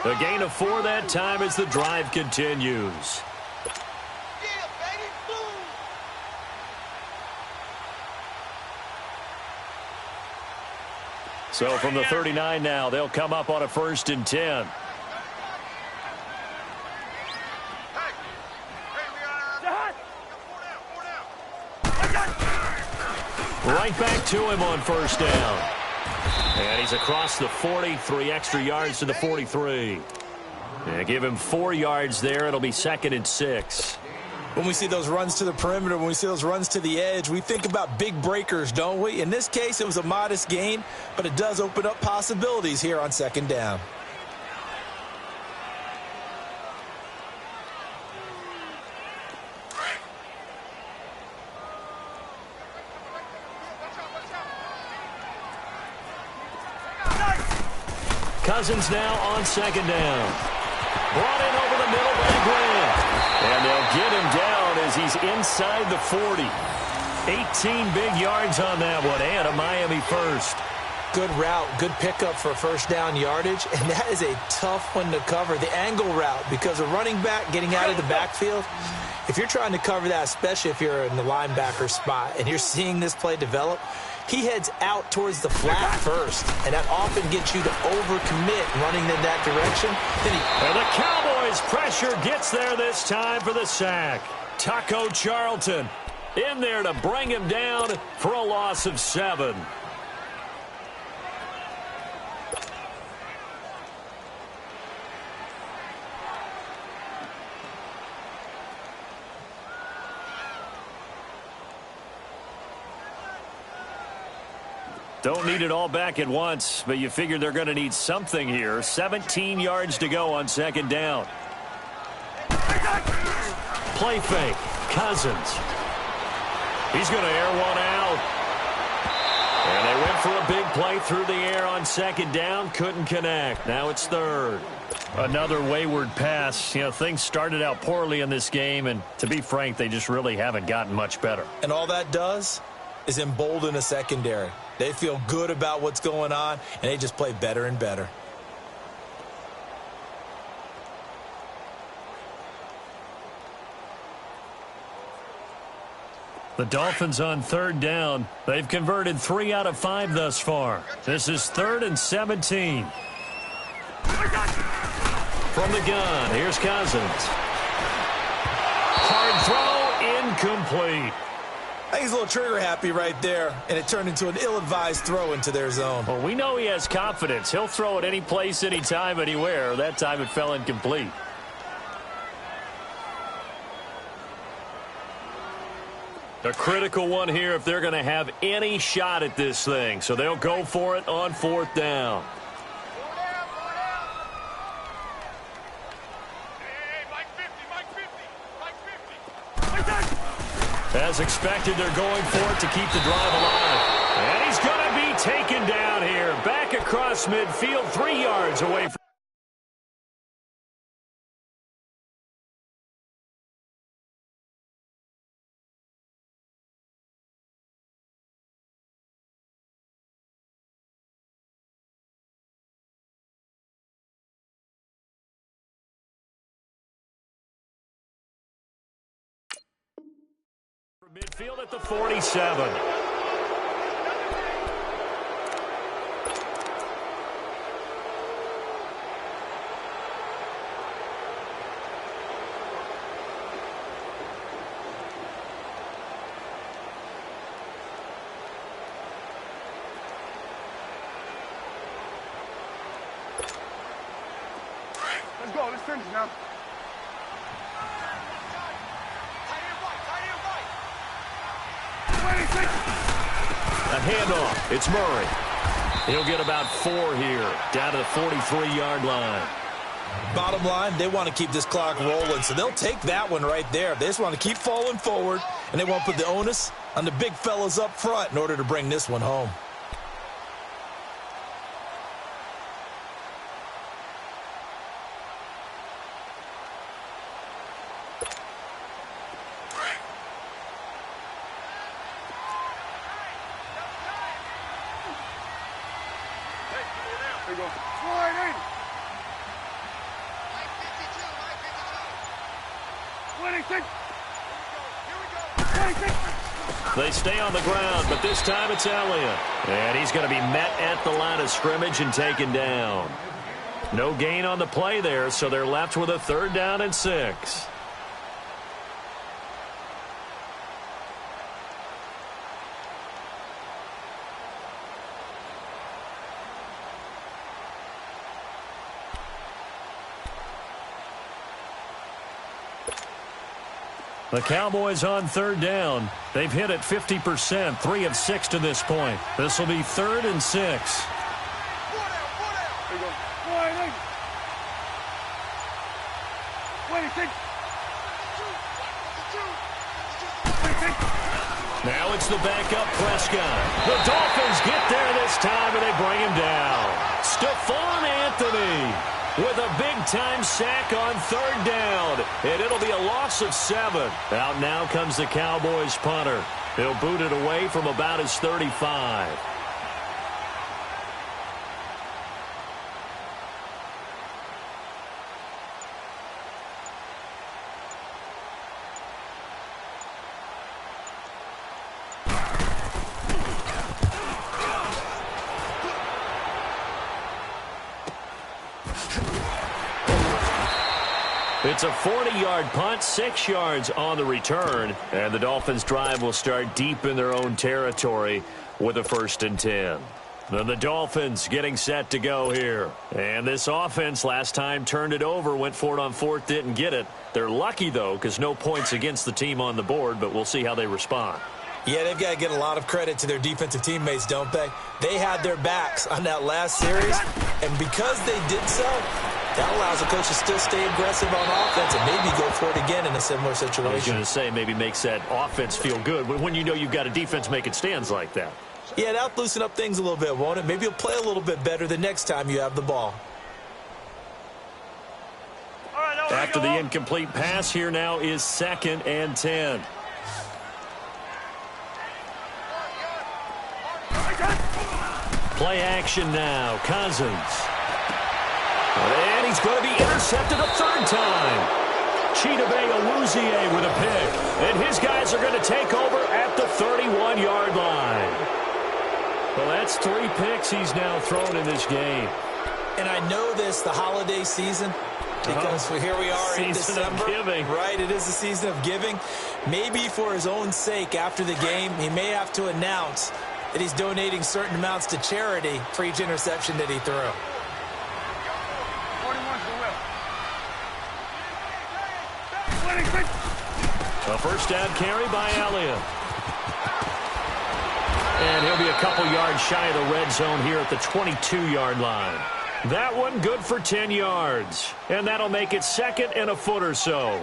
A gain of 4 that time as the drive continues. So from the 39 now, they'll come up on a 1st and 10. Right back to him on 1st down. And he's across the 40, 3 extra yards to the 43. And give him 4 yards there. It'll be 2nd and 6. When we see those runs to the perimeter, when we see those runs to the edge, we think about big breakers, don't we? In this case, it was a modest gain, but it does open up possibilities here on 2nd down. Cousins now on 2nd down. Brought in over the middle by Graham. And they'll get him down as he's inside the 40. 18 big yards on that one, and a Miami first. Good route, good pickup for 1st down yardage, and that is a tough one to cover, the angle route, because a running back getting out of the backfield, if you're trying to cover that, especially if you're in the linebacker spot, and you're seeing this play develop, he heads out towards the flat first, and that often gets you to overcommit running in that direction. And the Cowboys' pressure gets there this time for the sack. Taco Charlton in there to bring him down for a loss of 7. Don't need it all back at once, but you figure they're going to need something here. 17 yards to go on 2nd down. Play fake. Cousins. He's going to air one out. And they went for a big play through the air on 2nd down. Couldn't connect. Now it's 3rd. Another wayward pass. You know, things started out poorly in this game, and to be frank, they just really haven't gotten much better. And all that does is embolden a secondary. They feel good about what's going on, and they just play better and better. The Dolphins on 3rd down. They've converted 3 out of 5 thus far. This is 3rd and 17. From the gun, here's Cousins. Hard throw, incomplete. I think he's a little trigger happy right there, and it turned into an ill-advised throw into their zone. Well, we know he has confidence. He'll throw it any place, anytime, anywhere. That time it fell incomplete. A critical one here if they're going to have any shot at this thing. So they'll go for it on 4th down. As expected, they're going for it to keep the drive alive. And he's going to be taken down here. Back across midfield, 3 yards away from. Midfield at the 47. go. Let's finish now. A handoff. It's Murray. He'll get about 4 here, down to the 43-yard line. Bottom line, they want to keep this clock rolling, so they'll take that one right there. They just want to keep falling forward, and they want to put the onus on the big fellas up front in order to bring this one home. There you go. Slide in. 26. 26. They stay on the ground, but this time it's Elliott. And he's going to be met at the line of scrimmage and taken down. No gain on the play there, so they're left with a 3rd down and 6. The Cowboys on 3rd down. They've hit it 50%, 3 of 6 to this point. This will be 3rd and 6. There you go. Slide in. 26. 26. Now it's the backup Prescott. The Dolphins get there this time, and they bring him down. Stephon Anthony with a big-time sack on 3rd down, and it'll be a loss of 7. Out now comes the Cowboys punter. He'll boot it away from about his 35. It's a 40-yard punt, 6 yards on the return, and the Dolphins' drive will start deep in their own territory with a 1st and 10. Then the Dolphins getting set to go here. And this offense last time turned it over, went for it on 4th, didn't get it. They're lucky, though, because no points against the team on the board, but we'll see how they respond. Yeah, they've got to get a lot of credit to their defensive teammates, don't they? They had their backs on that last series, and because they did so, that allows the coach to still stay aggressive on offense and maybe go for it again in a similar situation. I was going to say maybe makes that offense feel good, but when you know you've got a defense making stands like that. Yeah, that'll loosen up things a little bit, won't it? Maybe you'll play a little bit better the next time you have the ball. After the incomplete pass, here now is 2nd and 10. Play action now. Cousins. And he's going to be intercepted a 3rd time. Chidobe Awuzie with a pick. And his guys are going to take over at the 31-yard line. Well, that's 3 picks he's now thrown in this game. And I know this, the holiday season, because here we are in December. Season of giving. Right, it is the season of giving. Maybe for his own sake after the game, he may have to announce that he's donating certain amounts to charity for each interception that he threw. 41 to the will. 26. A 1st down carry by Elliott. And he'll be a couple yards shy of the red zone here at the 22-yard line. That one good for 10 yards. And that'll make it 2nd and a foot or so.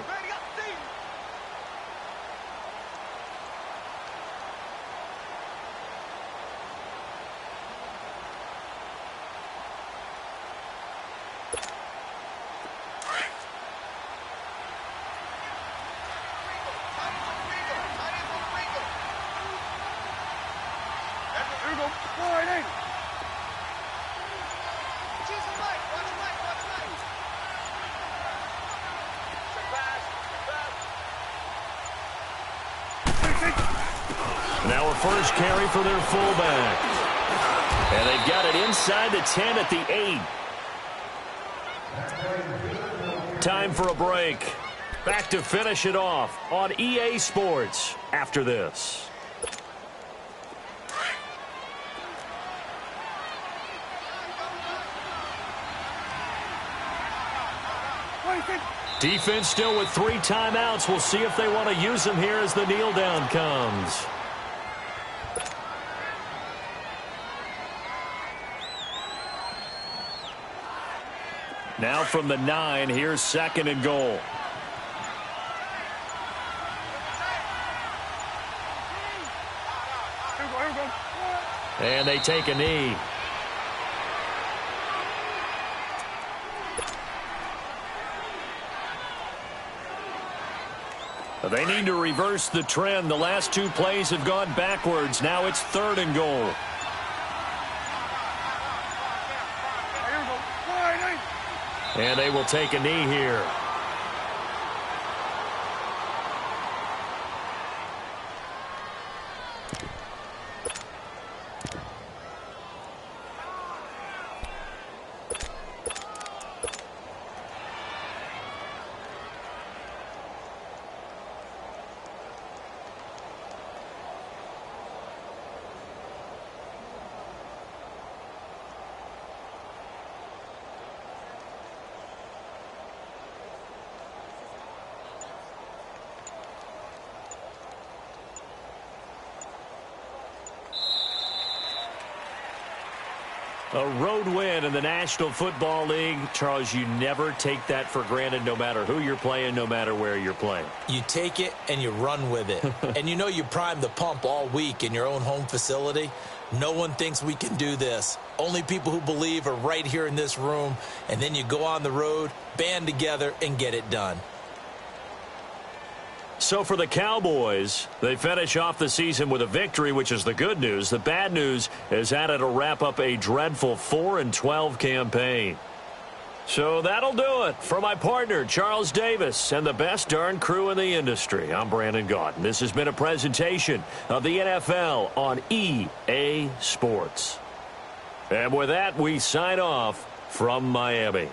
There you go. Slide in. Now a 1st carry for their fullback. And they've got it inside the 10 at the 8. Time for a break. Back to finish it off on EA Sports after this. Defense still with 3 timeouts. We'll see if they want to use them here as the kneel down comes. Now from the 9, here's 2nd and goal. And they take a knee. They need to reverse the trend. The last 2 plays have gone backwards. Now it's 3rd and goal. And they will take a knee here. A road win in the National Football League. Charles, you never take that for granted no matter who you're playing, no matter where you're playing. You take it and you run with it. And you know you primed the pump all week in your own home facility. No one thinks we can do this. Only people who believe are right here in this room. And then you go on the road, band together, and get it done. So for the Cowboys, they finish off the season with a victory, which is the good news. The bad news is that it'll wrap up a dreadful 4-12 campaign. So that'll do it. For my partner, Charles Davis, and the best darn crew in the industry, I'm Brandon Gaudin. This has been a presentation of the NFL on EA Sports. And with that, we sign off from Miami.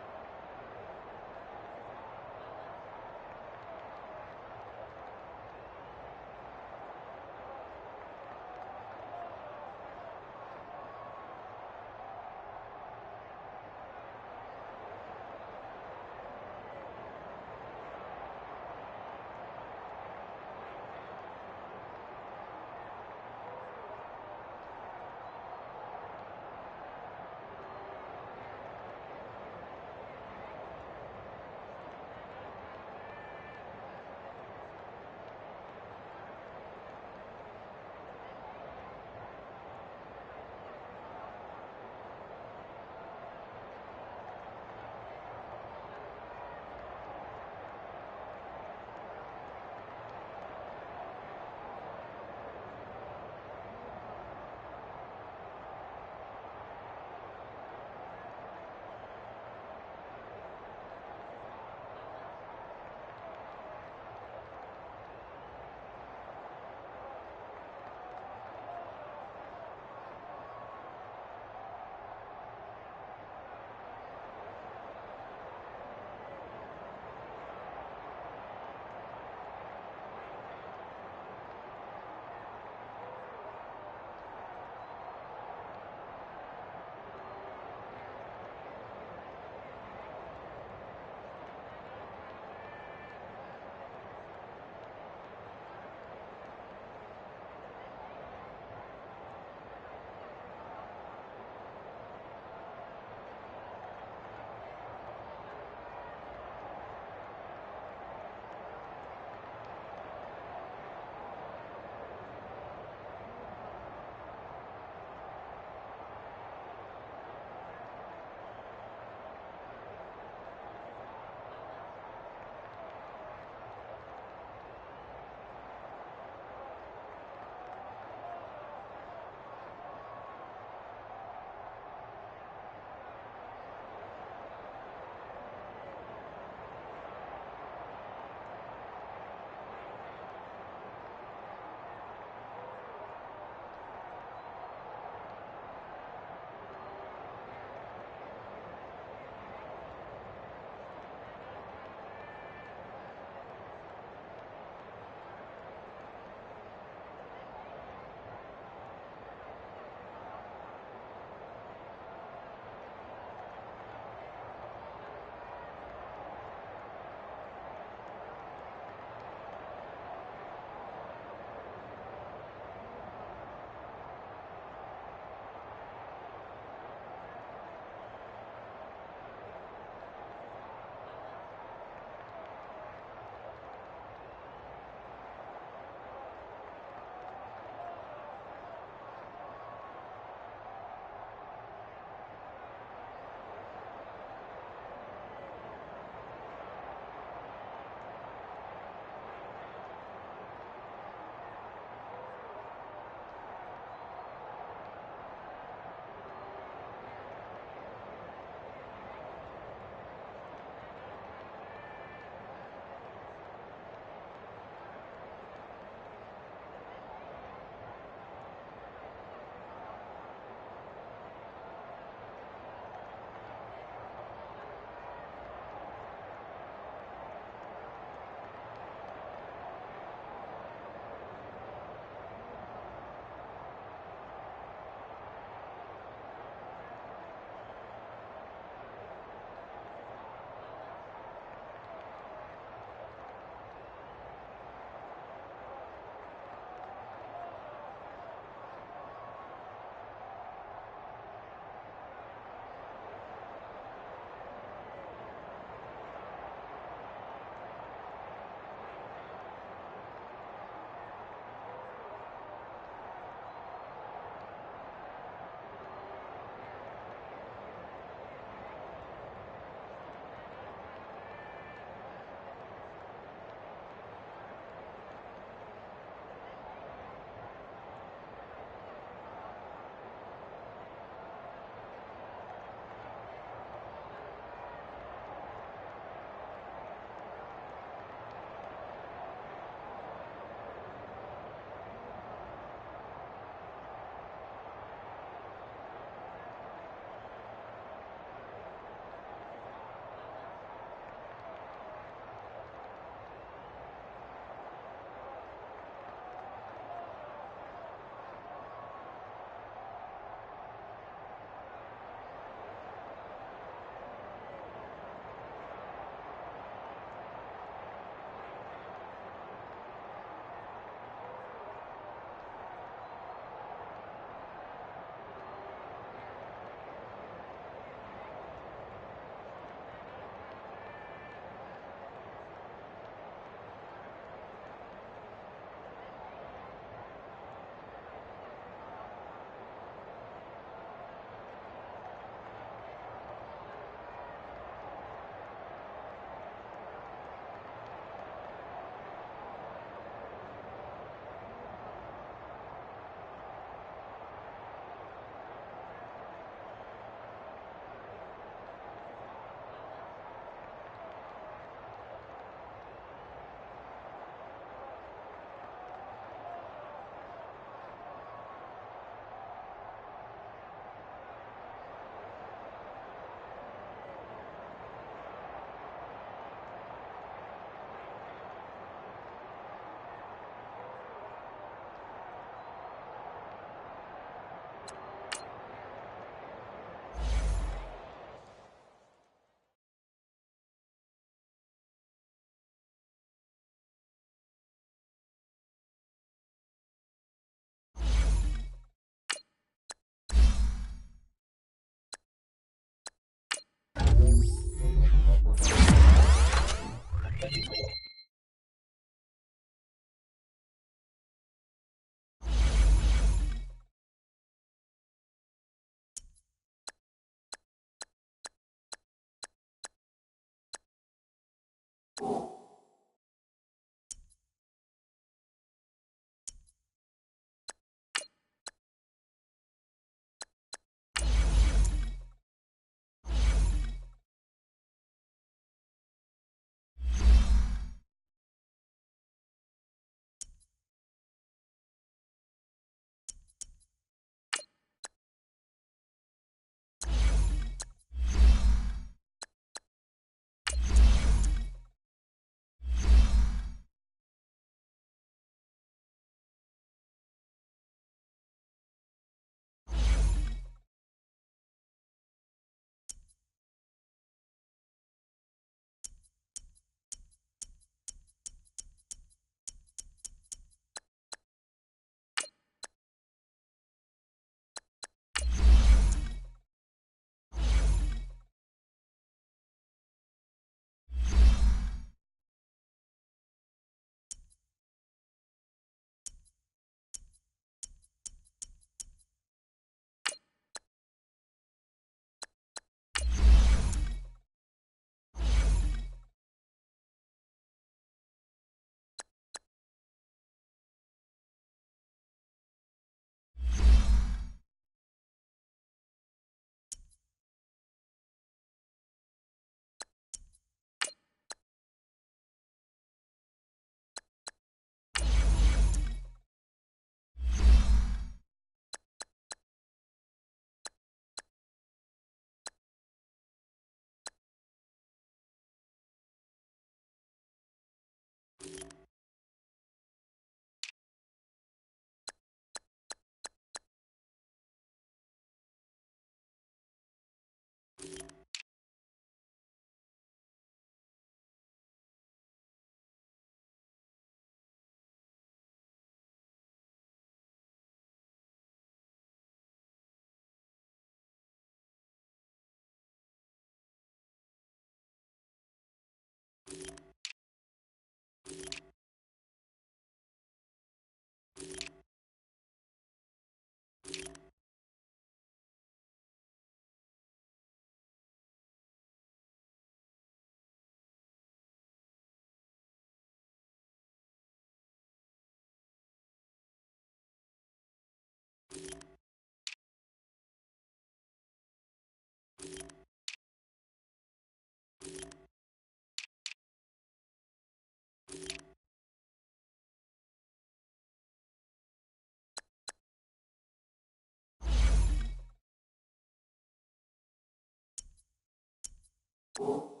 down.